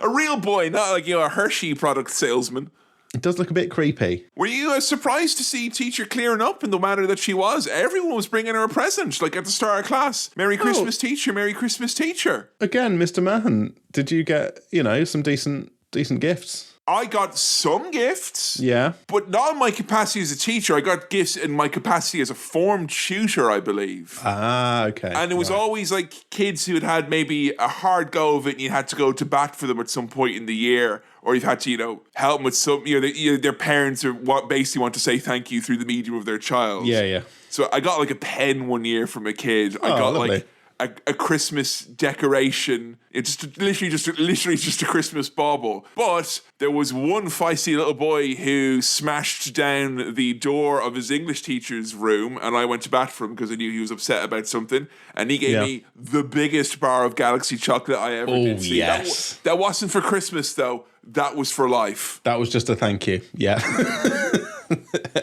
A real boy, not like, a Hershey product salesman. It does look a bit creepy. Were you surprised to see teacher clearing up in the manner that she was? Everyone was bringing her a present, like at the start of class. Merry Christmas, teacher. Merry Christmas, teacher. Again, Mr. Mahan, did you get, some decent gifts? I got some gifts. Yeah. But not in my capacity as a teacher. I got gifts in my capacity as a form tutor, I believe. Ah, okay. And it was always like kids who had maybe a hard go of it and you had to go to bat for them at some point in the year. Or you've had to, help them with some, their parents basically want to say thank you through the medium of their child. Yeah. So I got like a pen one year from a kid. I got lovely. like a Christmas decoration. It's literally just a Christmas bauble. But there was one feisty little boy who smashed down the door of his English teacher's room, and I went to bat for him because I knew he was upset about something. And he gave me the biggest bar of Galaxy chocolate I ever did see. Yes. That wasn't for Christmas though. That was for life. That was just a thank you. Yeah.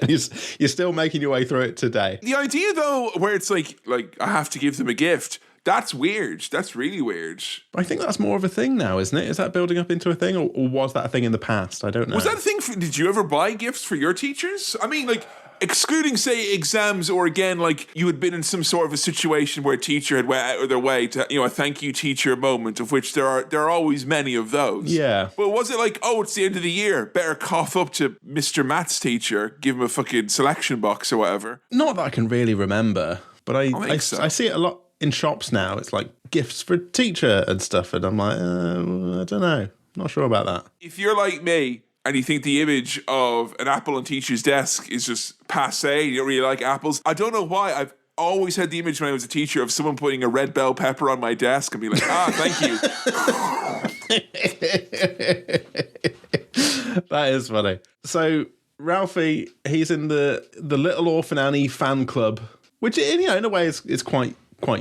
You're still making your way through it today. The idea, though, where it's like I have to give them a gift, that's weird. That's really weird. I think that's more of a thing now, isn't it? Is that building up into a thing, or was that a thing in the past? I don't know. Was that a thing? Did you ever buy gifts for your teachers? I mean, excluding, say, exams, or again, you had been in some sort of a situation where a teacher had went out of their way to, a thank you teacher moment, of which there are always many of those. Yeah. But was it it's the end of the year, better cough up to Mr. Maths teacher, give him a fucking selection box or whatever? Not that I can really remember, but I see it a lot in shops now. It's like gifts for teacher and stuff, and I'm like, I don't know. Not sure about that. If you're like me, and you think the image of an apple on teacher's desk is just passé, you don't really like apples. I don't know why. I've always had the image when I was a teacher of someone putting a red bell pepper on my desk and be like, thank you. That is funny. So Ralphie, he's in the Little Orphan Annie fan club, which in a way is quite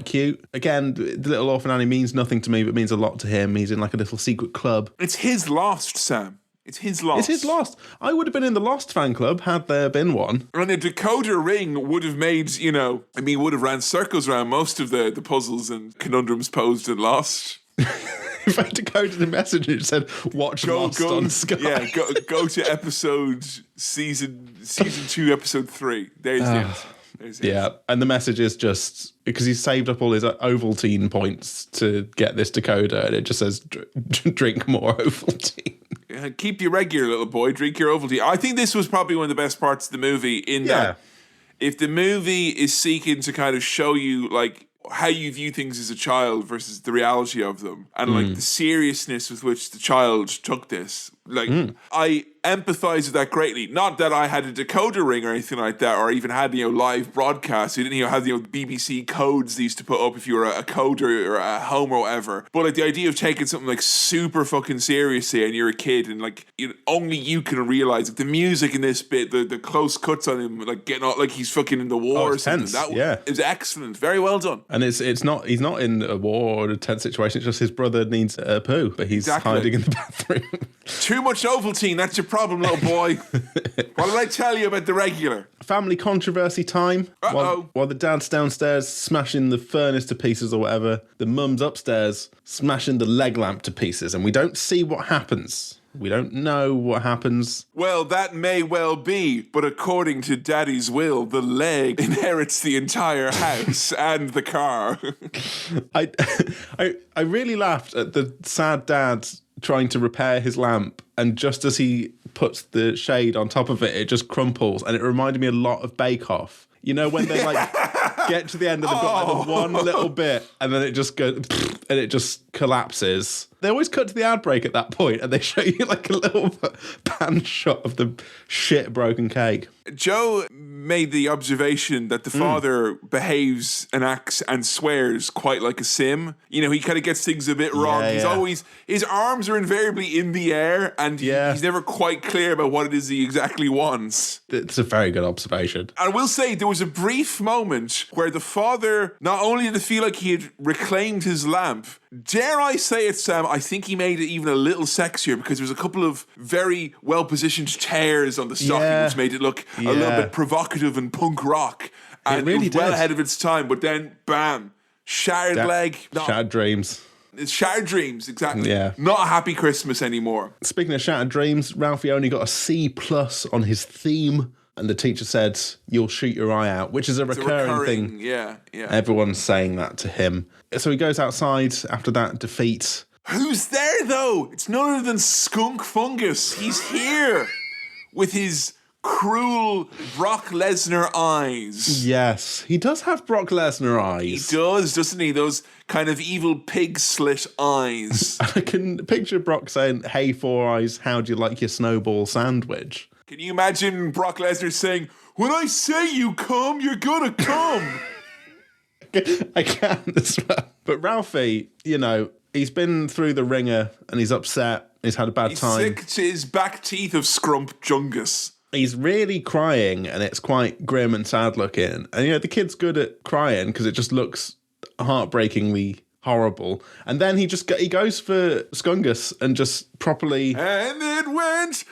cute. Again, the Little Orphan Annie means nothing to me, but means a lot to him. He's in like a little secret club. It's his Lost, Sam. It's his Lost. It's his Lost. I would have been in the Lost fan club had there been one. And a decoder ring would have made, would have ran circles around most of the puzzles and conundrums posed in Lost. If I decoded the message, it said, watch Lost on Sky. Yeah, go to episode season 2, episode 3. There's the end. Yeah, and the message is just because he's saved up all his Ovaltine points to get this decoder, and it just says drink more Ovaltine. Yeah, keep your regular, little boy. Drink your Ovaltine. I think this was probably one of the best parts of the movie. In that, if the movie is seeking to kind of show you how you view things as a child versus the reality of them, and the seriousness with which the child took this, I empathize with that greatly. Not that I had a decoder ring or anything like that, or even had live broadcasts. You didn't have the BBC codes they used to put up if you were a coder or a home or whatever. But the idea of taking something super fucking seriously and you're a kid and only you can realize the music in this bit, the close cuts on him getting out he's fucking in the war or something. Tense. That is excellent. Very well done. And he's not in a war or a tense situation. It's just his brother needs a poo, but he's hiding in the bathroom. Too much Ovaltine, that's your problem, little boy. What did I tell you about the regular? Family controversy time. While the dad's downstairs smashing the furnace to pieces or whatever, the mum's upstairs smashing the leg lamp to pieces, and we don't see what happens. We don't know what happens. Well, that may well be, but according to Daddy's will, the leg inherits the entire house and the car. I really laughed at the sad dad trying to repair his lamp and just as he puts the shade on top of it, it just crumples, and it reminded me a lot of Bake Off. You know, when they like get to the end and they've got like the one little bit, and then it just goes and it just collapses. They always cut to the ad break at that point, and they show you like a little pan shot of the shit broken cake. Joe made the observation that the father behaves and acts and swears quite like a sim. You know, he kind of gets things a bit wrong. He's always, his arms are invariably in the air, and he's never quite clear about what it is he exactly wants. It's a very good observation. And I will say, there was a brief moment where the father, not only did it feel like he had reclaimed his lamp, dare I say it, Sam, I think he made it even a little sexier, because there was a couple of very well-positioned tears on the stocking, which made it look a little bit provocative and punk rock. And it was well ahead of its time, but then, bam, shattered leg. Shattered dreams. It's shattered dreams, exactly. Yeah. Not a happy Christmas anymore. Speaking of shattered dreams, Ralphie only got a C+ on his theme, and the teacher said, "You'll shoot your eye out," which is a recurring thing. Yeah. Everyone's saying that to him. So he goes outside after that defeat. Who's there, though? It's none other than Skunk Fungus. He's here with his cruel Brock Lesnar eyes. Yes, he does have Brock Lesnar eyes. He does, doesn't he? Those kind of evil pig slit eyes. I can picture Brock saying, "Hey, Four Eyes, how do you like your snowball sandwich?" Can you imagine Brock Lesnar saying, "When I say you come, you're gonna come"? I can as well. But Ralphie, you know, he's been through the ringer and he's upset. He's had a bad time. He's sick to his back teeth of Scrump Jungus. He's really crying, and it's quite grim and sad looking. And, you know, the kid's good at crying because it just looks heartbreakingly horrible. And then he goes for Skungus and just properly... And it went...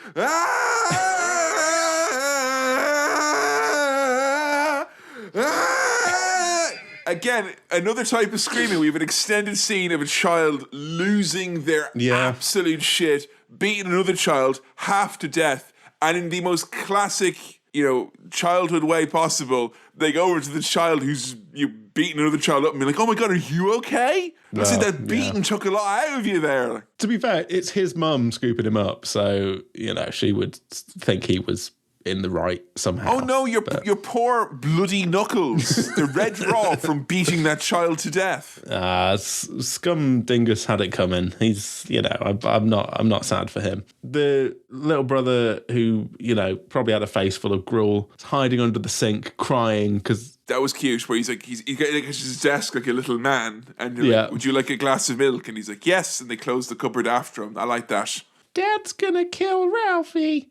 Again, another type of screaming. We have an extended scene of a child losing their absolute shit, beating another child half to death, and in the most classic, you know, childhood way possible, they go over to the child who's beating another child up and be like, "Oh my God, are you okay?" I said that beating took a lot out of you there. To be fair, it's his mum scooping him up, so, you know, she would think he was in the right somehow. Oh no, your poor bloody knuckles. They're red raw from beating that child to death. Scum Dingus had it coming. He's, you know, I'm not sad for him. The little brother who, you know, probably had a face full of gruel, is hiding under the sink crying because... That was cute, where he's getting at his desk like a little man, and you're like, "Would you like a glass of milk?" And he's like, "Yes," and they close the cupboard after him. I like that. Dad's gonna kill Ralphie.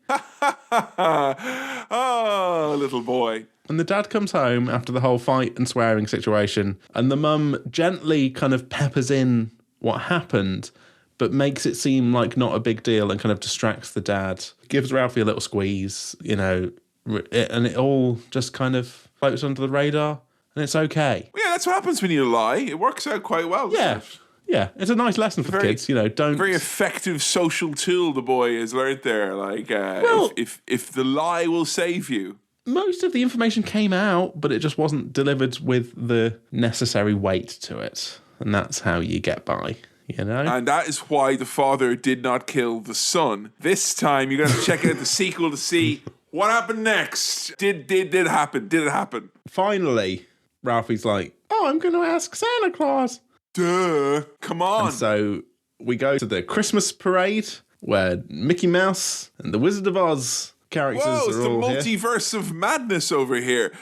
Oh, little boy. And the dad comes home after the whole fight and swearing situation, and the mum gently kind of peppers in what happened, but makes it seem like not a big deal and kind of distracts the dad. Gives Ralphie a little squeeze, you know, and it all just kind of floats under the radar, and it's okay. Yeah, that's what happens when you lie. It works out quite well. Yeah. Yeah, it's a nice lesson for kids, you know, don't... Very effective social tool the boy has learned there. Like, if the lie will save you. Most of the information came out, but it just wasn't delivered with the necessary weight to it. And that's how you get by, you know? And that is why the father did not kill the son. This time, you're going to check out the sequel to see what happened next. Did it happen? Did it happen? Finally, Ralphie's like, "Oh, I'm going to ask Santa Claus." Duh, come on. And so we go to the Christmas parade where Mickey Mouse and the Wizard of Oz characters are all here. Whoa, it's the multiverse of madness over here.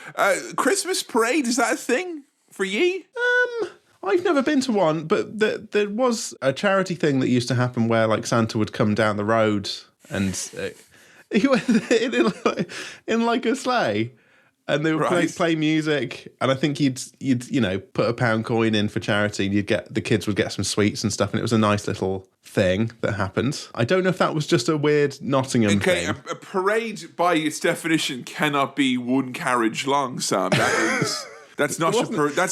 Christmas parade, is that a thing for ye? I've never been to one, but there was a charity thing that used to happen where like Santa would come down the road and he went in like a sleigh. And they would play music, and I think you'd you know, put a pound coin in for charity, and the kids would get some sweets and stuff, and it was a nice little thing that happened. I don't know if that was just a weird Nottingham thing. A parade, by its definition, cannot be one carriage long, Sam. That's not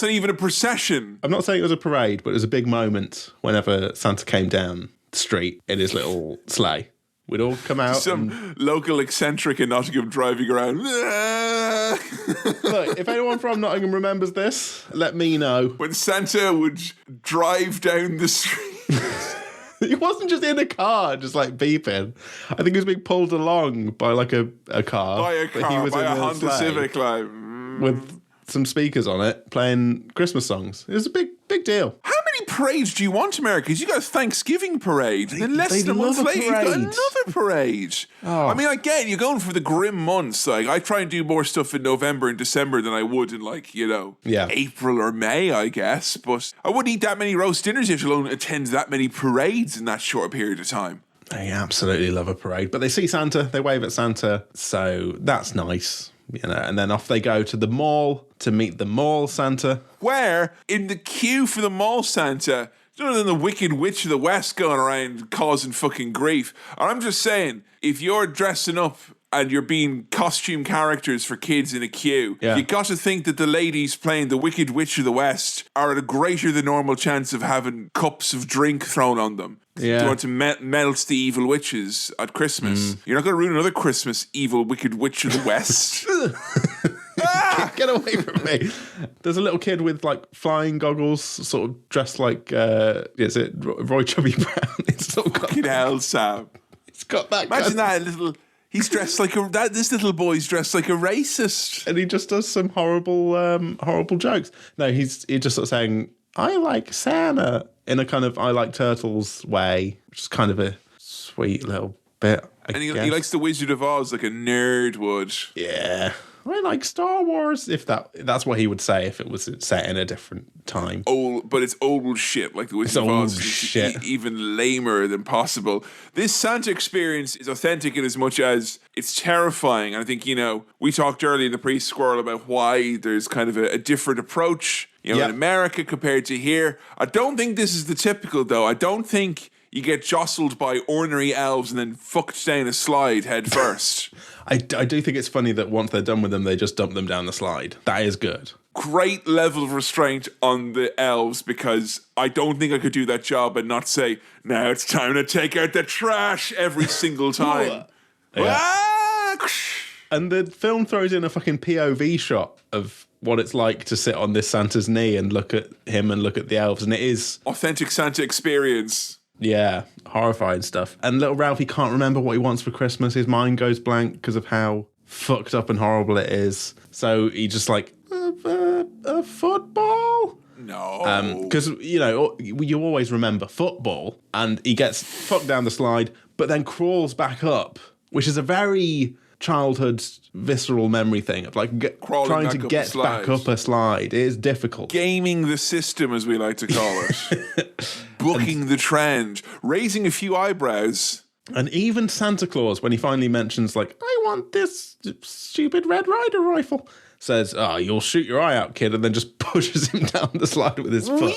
even a procession. I'm not saying it was a parade, but it was a big moment whenever Santa came down the street in his little sleigh. We'd all come out. Some local eccentric in Nottingham driving around. Look, if anyone from Nottingham remembers this, let me know. When Santa would drive down the street. He wasn't just in a car, just like beeping. I think he was being pulled along by like a car. By a but car, he was by in a Honda sleigh Civic, like. with some speakers on it, playing Christmas songs. It was a big deal. How many parades do you want, America? Because you got a Thanksgiving parade. Then less they than a month love a later, you've got parade. another parade. Oh. I mean, I get you're going for the grim months. Like, I try and do more stuff in November and December than I would in, like, April or May, I guess. But I wouldn't eat that many roast dinners if you alone attend that many parades in that short period of time. They absolutely love a parade. But they see Santa, they wave at Santa, so that's nice. And then off they go to the mall to meet the mall Santa. Where, in the queue for the mall Santa, none other than the Wicked Witch of the West going around causing fucking grief. And I'm just saying, if you're dressing up and you're being costume characters for kids in a queue, you got to think that the ladies playing the Wicked Witch of the West are at a greater than normal chance of having cups of drink thrown on them. Yeah. Do you want to melt the evil witches at Christmas? You're not going to ruin another Christmas, evil Wicked Witch of the West. Get away from me. There's a little kid with like flying goggles, sort of dressed like, is it Roy Chubby Brown? It's sort of Fucking hell, Sam. It's got that. Imagine that little... He's dressed like this little boy's dressed like a racist. And he just does some horrible jokes. No, he's just sort of saying, I like Santa, in a kind of I like turtles way, which is kind of a sweet little bit. And he likes the Wizard of Oz like a nerd would. Yeah. I like Star Wars, if that's what he would say if it was set in a different time. But it's old shit, like the Wizard of Oz. Shit. Even lamer than possible. This Santa experience is authentic in as much as it's terrifying. And I think, we talked earlier in the pre-squirrel about why there's kind of a different approach, in America compared to here. I don't think this is the typical, though. I don't think you get jostled by ornery elves and then fucked down a slide head first. I do think it's funny that once they're done with them, they just dump them down the slide. That is good. Great level of restraint on the elves, because I don't think I could do that job and not say, now it's time to take out the trash every single time. And the film throws in a fucking POV shot of what it's like to sit on this Santa's knee and look at him and look at the elves. And it is... authentic Santa experience. Yeah, horrifying stuff. And little Ralphie can't remember what he wants for Christmas. His mind goes blank because of how fucked up and horrible it is. So he just like, a football? No. Because, you always remember football. And he gets fucked down the slide, but then crawls back up, which is a very childhood visceral memory thing of like trying to get back up a slide. It is difficult. Gaming the system, as we like to call it. Booking the trend. Raising a few eyebrows. And even Santa Claus, when he finally mentions like, I want this stupid Red Ryder rifle, says, you'll shoot your eye out, kid, and then just pushes him down the slide with his foot.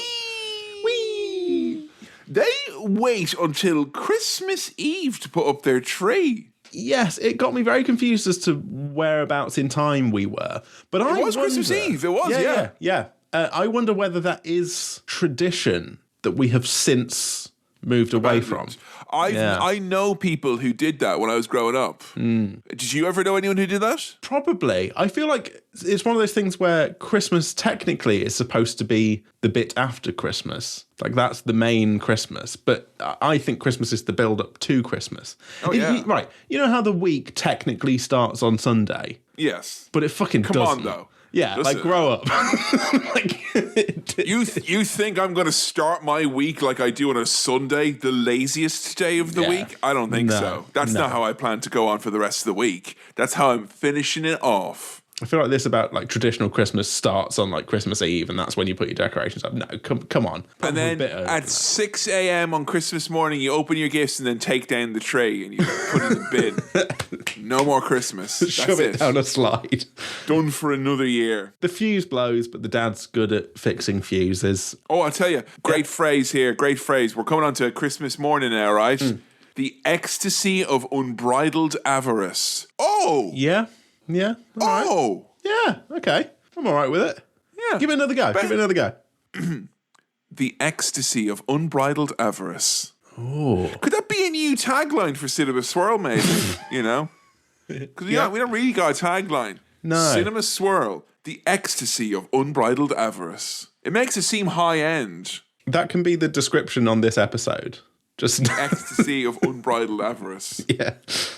Whee! They wait until Christmas Eve to put up their tree. Yes, it got me very confused as to whereabouts in time we were. But it was Christmas Eve. It was, yeah. I wonder whether that is tradition that we have since moved away from. I know people who did that when I was growing up. Did you ever know anyone who did that? Probably. I feel like it's one of those things where Christmas technically is supposed to be the bit after Christmas. Like that's the main Christmas. But I think Christmas is the build-up to Christmas. Right. You know how the week technically starts on Sunday? Yes. But it fucking doesn't. Come on, though. Yeah, like grow up. You think I'm going to start my week like I do on a Sunday, the laziest day of the week? I don't think so. That's not how I plan to go on for the rest of the week. That's how I'm finishing it off. I feel like this about like traditional Christmas starts on like Christmas Eve, and that's when you put your decorations up. No, come on. And then at 6 a.m. on Christmas morning, you open your gifts and then take down the tray and you put it in the bin. No more Christmas. Shove it down a slide. Done for another year. The fuse blows, but the dad's good at fixing fuses. Oh, I'll tell you. Great phrase here. Great phrase. We're coming on to Christmas morning now, right? The ecstasy of unbridled avarice. Oh! Yeah. Yeah. Oh! Right. Yeah, okay. I'm all right with it. Yeah. Give it another go. The ecstasy of unbridled avarice. Oh. Could that be a new tagline for Cinema Swirl, maybe? Because we don't really got a tagline. No. Cinema Swirl, the ecstasy of unbridled avarice. It makes it seem high-end. That can be the description on this episode. Just Ecstasy of unbridled avarice. yeah.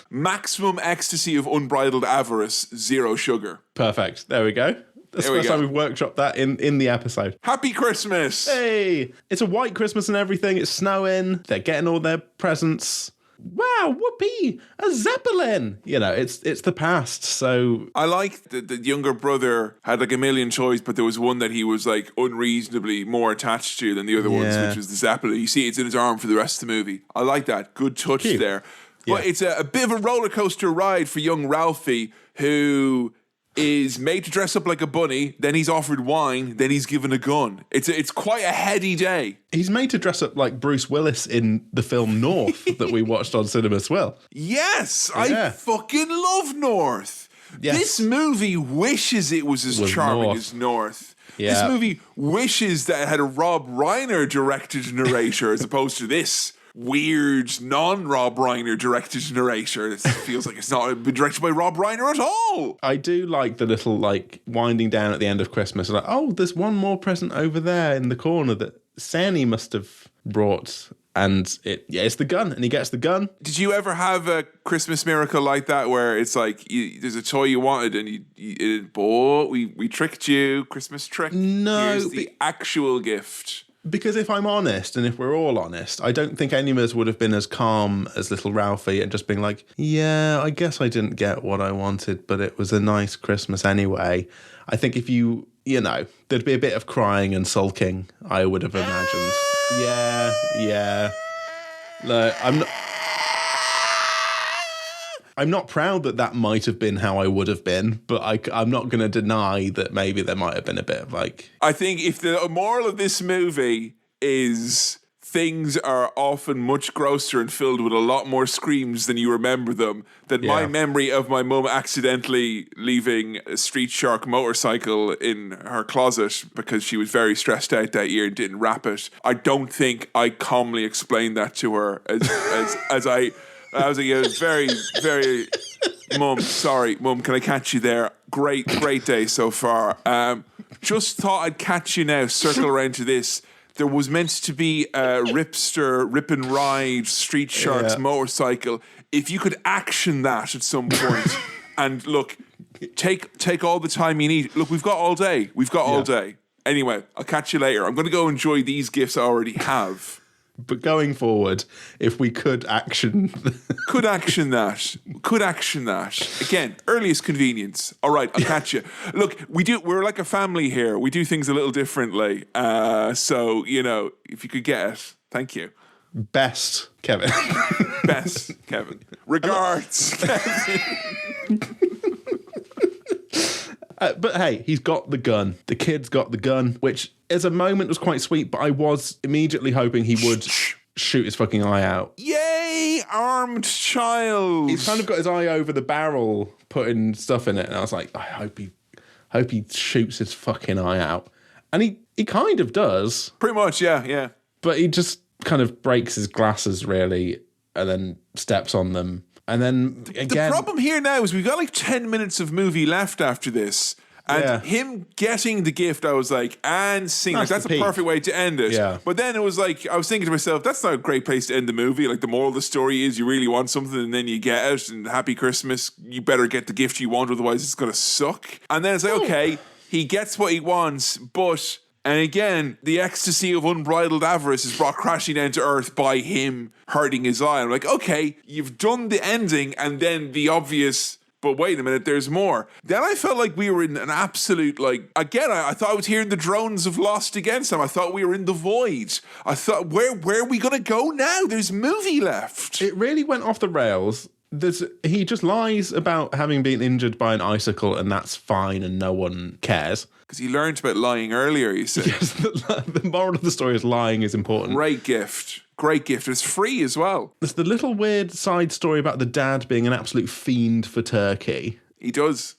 Maximum ecstasy of unbridled avarice, 0 sugar. Perfect. There we go. That's the There we first go. time we've workshopped that in the episode. Happy Christmas! Hey, it's a white Christmas and everything. It's snowing. They're getting all their presents. Wow, whoopee, a Zeppelin. You know, it's the past, so... I like that the younger brother had like a million toys, but there was one that he was like unreasonably more attached to than the other ones, which was the Zeppelin. You see it's in his arm for the rest of the movie. I like that. Good touch there. But it's a bit of a roller coaster ride for young Ralphie, who is made to dress up like a bunny, then he's offered wine, then he's given a gun. It's quite a heady day. He's made to dress up like Bruce Willis in the film North that we watched on Cinema Swell. Yes, I fucking love North. Yes. This movie wishes it was as charming as North. Yeah. This movie wishes that it had a Rob Reiner directed narrator as opposed to this weird non-Rob Reiner directed narrator. It feels like it's not been directed by Rob Reiner at all. I do like the little like winding down at the end of Christmas. Like, oh, there's one more present over there in the corner that Sandy must have brought. And it's the gun, and he gets the gun. Did you ever have a Christmas miracle like that where it's like there's a toy you wanted and we tricked you, Christmas trick? No. Here's the actual gift. Because if I'm honest, and if we're all honest, I don't think any of us would have been as calm as little Ralphie and just being like, yeah, I guess I didn't get what I wanted, but it was a nice Christmas anyway. I think if you know, there'd be a bit of crying and sulking, I would have imagined. Yeah. Look, I'm not proud that might have been how I would have been, but I'm not going to deny that maybe there might have been a bit of like... I think if the moral of this movie is things are often much grosser and filled with a lot more screams than you remember them, then my memory of my mum accidentally leaving a Street Shark motorcycle in her closet because she was very stressed out that year and didn't wrap it, I don't think I calmly explained that to her as I was like, it was very, very... Mum, sorry. Mum, can I catch you there? Great day so far. Just thought I'd catch you now. Circle around to this. There was meant to be a rip and ride Street Sharks motorcycle. If you could action that at some point and look, take all the time you need. Look, we've got all day. All day. Anyway, I'll catch you later. I'm going to go enjoy these gifts I already have. But going forward, if we could action... Could action that. Again, earliest convenience. All right, I'll catch you. Look, we're like a family here. We do things a little differently. So, you know, if you could get it, thank you. Best, Kevin. Best, Kevin. Regards, Kevin. But hey, he's got the gun. The kid's got the gun, which as a moment was quite sweet, but I was immediately hoping he would shoot his fucking eye out. Yay, armed child. He's kind of got his eye over the barrel, putting stuff in it, and I was like, I hope he shoots his fucking eye out. And he kind of does. Pretty much, yeah. But he just kind of breaks his glasses, really, and then steps on them. And then again... The problem here now is we've got like 10 minutes of movie left after this. And him getting the gift, I was like, and sing. That's a perfect way to end it. Yeah. But then it was like, I was thinking to myself, that's not a great place to end the movie. Like, the moral of the story is you really want something and then you get it. And happy Christmas, you better get the gift you want, otherwise it's going to suck. And then it's like, okay, he gets what he wants, but... And again, the ecstasy of unbridled avarice is brought crashing down to earth by him hurting his eye. I'm like, okay, you've done the ending and then the obvious... But wait a minute, there's more. Then I felt like we were in an absolute, like, again, I thought I was hearing the drones of Lost against him. I thought we were in the void. I thought, where are we going to go now? There's movie left. It really went off the rails. He just lies about having been injured by an icicle and that's fine and no one cares. Because he learned about lying earlier, you said. Yes, the moral of the story is lying is important. Great gift. It's free as well. There's the little weird side story about the dad being an absolute fiend for turkey. He does.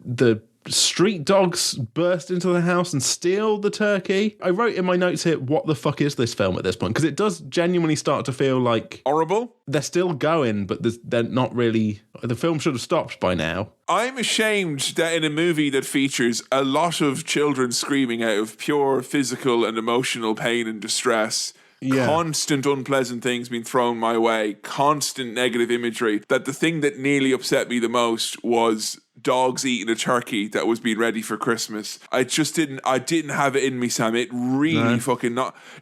The street dogs burst into the house and steal the turkey. I wrote in my notes here, what the fuck is this film at this point? Because it does genuinely start to feel like... Horrible? They're still going, but they're not really... The film should have stopped by now. I'm ashamed that in a movie that features a lot of children screaming out of pure physical and emotional pain and distress... constant unpleasant things being thrown my way, constant negative imagery, that the thing that nearly upset me the most was dogs eating a turkey that was being ready for Christmas. I didn't have it in me, Sam. It really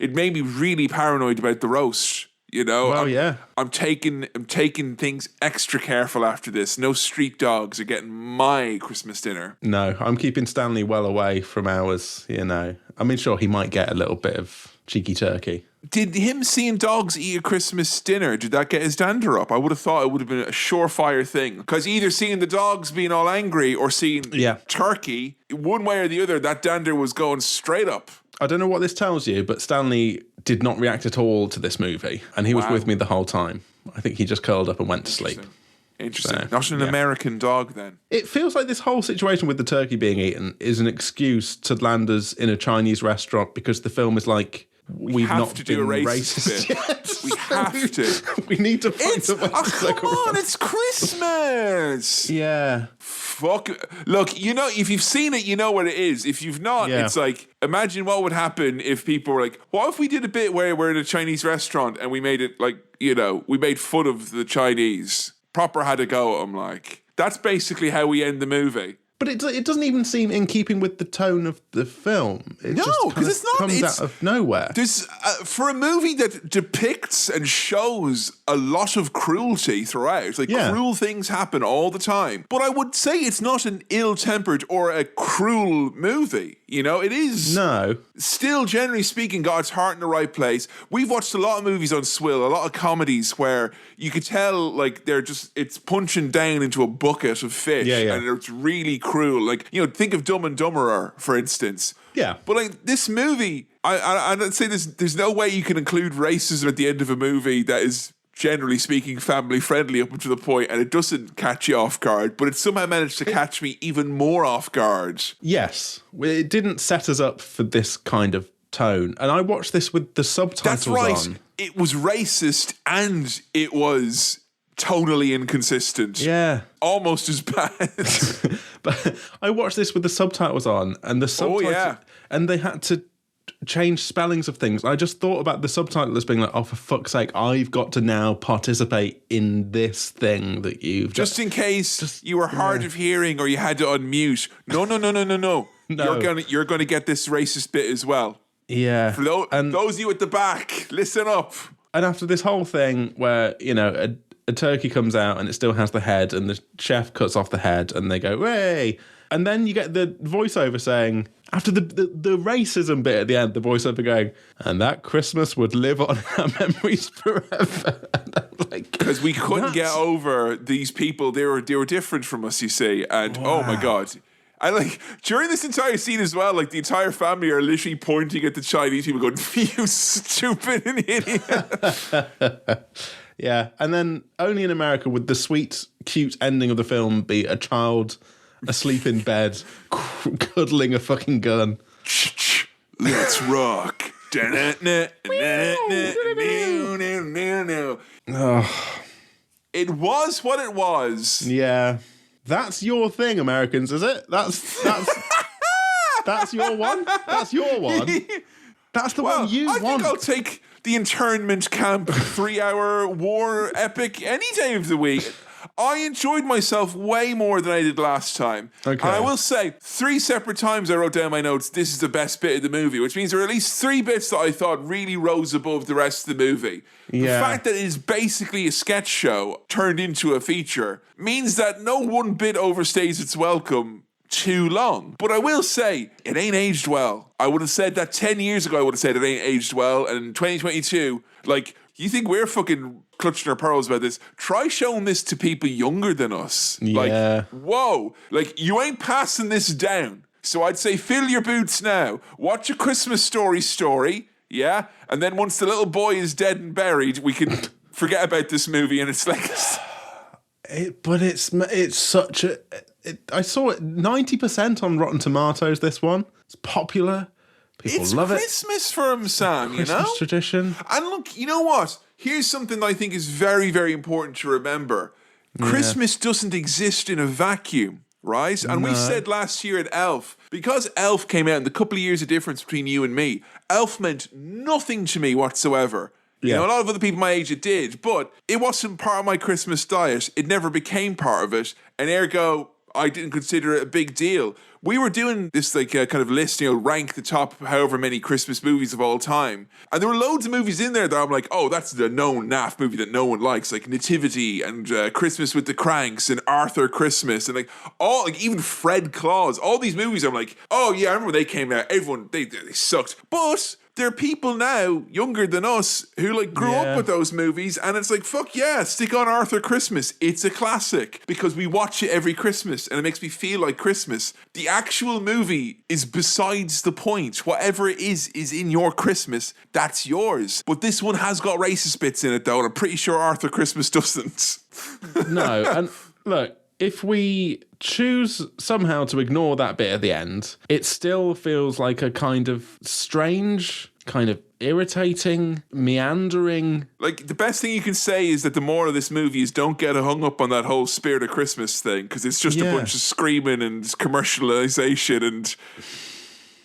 it made me really paranoid about the roast. You know, I'm taking things extra careful after this. No street dogs are getting my Christmas dinner. No, I'm keeping Stanley well away from ours, you know. I mean, sure, he might get a little bit of cheeky turkey. Did him seeing dogs eat a Christmas dinner, did that get his dander up? I would have thought it would have been a surefire thing. Because either seeing the dogs being all angry or seeing turkey, one way or the other, that dander was going straight up. I don't know what this tells you, but Stanley did not react at all to this movie. And he was with me the whole time. I think he just curled up and went to sleep. Interesting. So, not an American dog, then. It feels like this whole situation with the turkey being eaten is an excuse to land us in a Chinese restaurant because the film is like, we've not to been do a racist bit. Yes. We have to. We need to find a way to come on, it's Christmas. Yeah. Fuck. Look, you know, if you've seen it, you know what it is. If you've not, it's like, imagine what would happen if people were like, what if we did a bit where we're in a Chinese restaurant and we made it like, you know, we made fun of the Chinese. Proper had a go at them, like. That's basically how we end the movie. But it doesn't even seem in keeping with the tone of the film. It because it's not. Comes out of nowhere. There's for a movie that depicts and shows a lot of cruelty throughout. Like cruel things happen all the time. But I would say it's not an ill-tempered or a cruel movie. You know, it is. No. Still, generally speaking, got its heart in the right place. We've watched a lot of movies on Swill, a lot of comedies where you could tell like it's punching down into a bucket of fish, and it's really cruel. Like, you know, think of Dumb and Dumberer, for instance. Yeah. But like this movie, I'd say there's no way you can include racism at the end of a movie that is, generally speaking, family friendly up until the point, and it doesn't catch you off guard, but it somehow managed to catch me even more off guard. Yes. It didn't set us up for this kind of tone. And I watched this with the subtitles on. That's right. It was racist and it was tonally inconsistent. Yeah. Almost as bad. But I watched this with the subtitles on, and the subtitles, and they had to change spellings of things. I just thought about the subtitle as being like, oh, for fuck's sake, I've got to now participate in this thing that you've just in case you were hard of hearing or you had to unmute. No. No. You're gonna get this racist bit as well. Yeah. For those of you at the back, listen up. And after this whole thing where, you know, a turkey comes out and it still has the head, and the chef cuts off the head and they go, hey. And then you get the voiceover saying, after the racism bit at the end, the voiceover going, and that Christmas would live on our memories forever. Because we couldn't get over these people. They were different from us, you see. And oh my God. And like during this entire scene as well, like the entire family are literally pointing at the Chinese people going, you stupid idiot. Yeah. And then only in America would the sweet, cute ending of the film be a child asleep in bed, cuddling a fucking gun. Let's rock. It was what it was. Yeah. That's your thing, Americans, is it? That's your one? That's your one? That's the one you want. I think I'll take the internment camp 3-hour war epic any day of the week. I enjoyed myself way more than I did last time. Okay. And I will say, 3 separate times I wrote down my notes, this is the best bit of the movie, which means there are at least 3 bits that I thought really rose above the rest of the movie. Yeah. The fact that it is basically a sketch show turned into a feature means that no one bit overstays its welcome too long. But I will say, it ain't aged well. I would have said that 10 years ago, I would have said it ain't aged well. And in 2022, like, you think we're fucking clutching our pearls about this? Try showing this to people younger than us. Yeah. Like, whoa. Like, you ain't passing this down. So I'd say fill your boots now. Watch A Christmas Story, yeah? And then once the little boy is dead and buried, we can forget about this movie and its legacy. But it's such a... I saw it 90% on Rotten Tomatoes, this one. It's popular. People love it. It's Christmas for him, Sam, you know? Christmas tradition. And look, you know what? Here's something that I think is very, very important to remember. Yeah. Christmas doesn't exist in a vacuum. right? And we said last year at Elf, because Elf came out and the couple of years of difference between you and me, Elf meant nothing to me whatsoever. You know, a lot of other people my age it did, but it wasn't part of my Christmas diet. It never became part of it, and ergo, I didn't consider it a big deal. We were doing this like kind of list, you know, rank the top however many Christmas movies of all time. And there were loads of movies in there that I'm like, oh, that's the known naff movie that no one likes, like Nativity and Christmas with the Cranks and Arthur Christmas and like all, like even Fred Claus. All these movies I'm like, oh yeah, I remember when they came out. Everyone, they sucked. But there are people now younger than us who like grew up with those movies, and it's like, fuck yeah, stick on Arthur Christmas. It's a classic because we watch it every Christmas and it makes me feel like Christmas. The actual movie is besides the point. Whatever it is in your Christmas, that's yours. But this one has got racist bits in it though, and I'm pretty sure Arthur Christmas doesn't. No, and look, if we choose somehow to ignore that bit at the end, it still feels like a kind of strange, kind of irritating, meandering. Like, the best thing you can say is that the moral of this movie is don't get hung up on that whole spirit of Christmas thing, because it's just a bunch of screaming and commercialization, and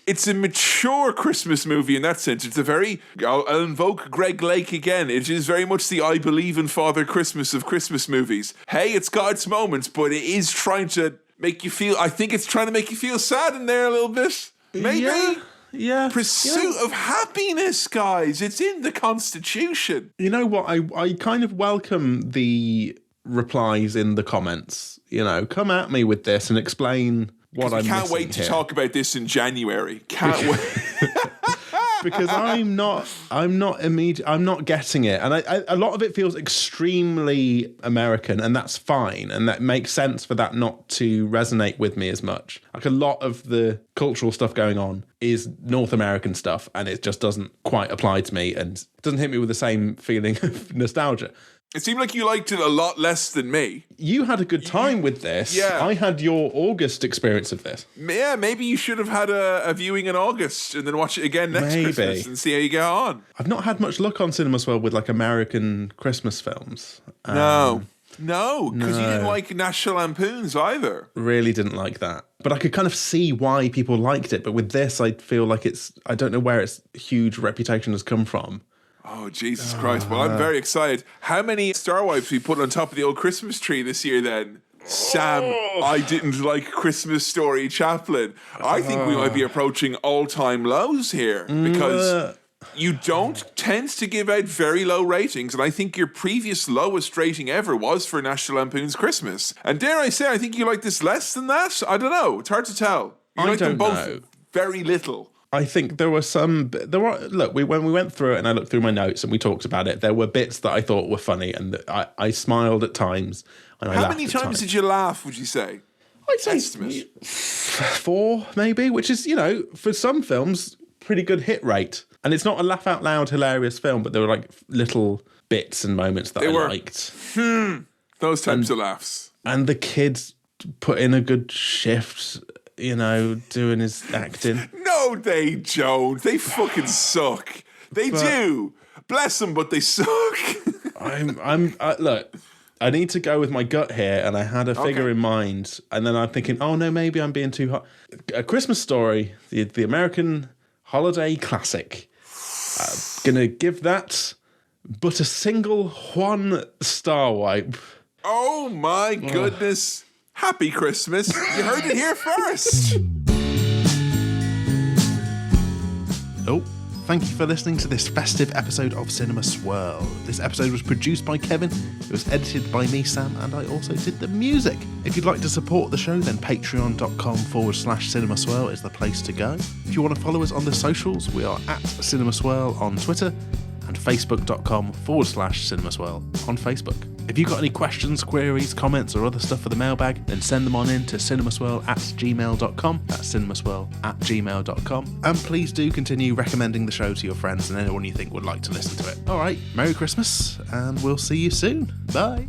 it's a mature Christmas movie in that sense. It's a very, I'll invoke Greg Lake again, it is very much the I Believe in Father Christmas of Christmas movies. Hey, it's got its moments, but it is trying to make you feel, I think it's trying to make you feel sad in there a little bit. Maybe? Yeah. Pursuit of happiness, guys. It's in the Constitution. You know what? I kind of welcome the replies in the comments. You know, come at me with this and explain what I'm missing. Can't wait to talk about this in January. Can't wait. Because I'm not getting it, and a lot of it feels extremely American, and that's fine, and that makes sense for that not to resonate with me as much. Like, a lot of the cultural stuff going on is North American stuff, and it just doesn't quite apply to me, and doesn't hit me with the same feeling of nostalgia. It seemed like you liked it a lot less than me. You had a good time with this. Yeah. I had your August experience of this. Yeah, maybe you should have had a viewing in August and then watch it again next Christmas and see how you get on. I've not had much luck on CinemaSwell with like American Christmas films. No, because you didn't like National Lampoons either. Really didn't like that. But I could kind of see why people liked it. But with this, I feel like I don't know where its huge reputation has come from. Oh, Jesus Christ. Well, I'm very excited. How many Star Wipes we put on top of the old Christmas tree this year then? Sam, I didn't like Christmas Story Chaplin. I think we might be approaching all-time lows here because you don't tend to give out very low ratings, and I think your previous lowest rating ever was for National Lampoon's Christmas. And dare I say, I think you like this less than that? I don't know. It's hard to tell. You like them both very little. I think there were look, when we went through it and I looked through my notes and we talked about it, there were bits that I thought were funny and that I smiled at times. And How many times did you laugh, would you say? I'd say 4, maybe, which is, you know, for some films, pretty good hit rate. And it's not a laugh out loud, hilarious film, but there were like little bits and moments that I liked. Those types of laughs. And the kids put in a good shift, you know, doing his acting. No, they don't. They fucking suck. They do. Bless them, but they suck. Look, I need to go with my gut here, and I had a figure in mind, and then I'm thinking, oh no, maybe I'm being too hot. A Christmas Story, the American holiday classic. Gonna give that but a single 1 star wipe. Oh my goodness. Happy Christmas. You heard it here first. Oh, thank you for listening to this festive episode of Cinema Swirl. This episode was produced by Kevin, it was edited by me, Sam, and I also did the music. If you'd like to support the show, then patreon.com/Cinema Swirl is the place to go. If you want to follow us on the socials, we are at Cinema Swirl on Twitter and facebook.com/Cinema Swirl on Facebook. If you've got any questions, queries, comments, or other stuff for the mailbag, then send them on in to cinemaswirl@gmail.com. That's cinemaswirl@gmail.com. And please do continue recommending the show to your friends and anyone you think would like to listen to it. All right, Merry Christmas, and we'll see you soon. Bye.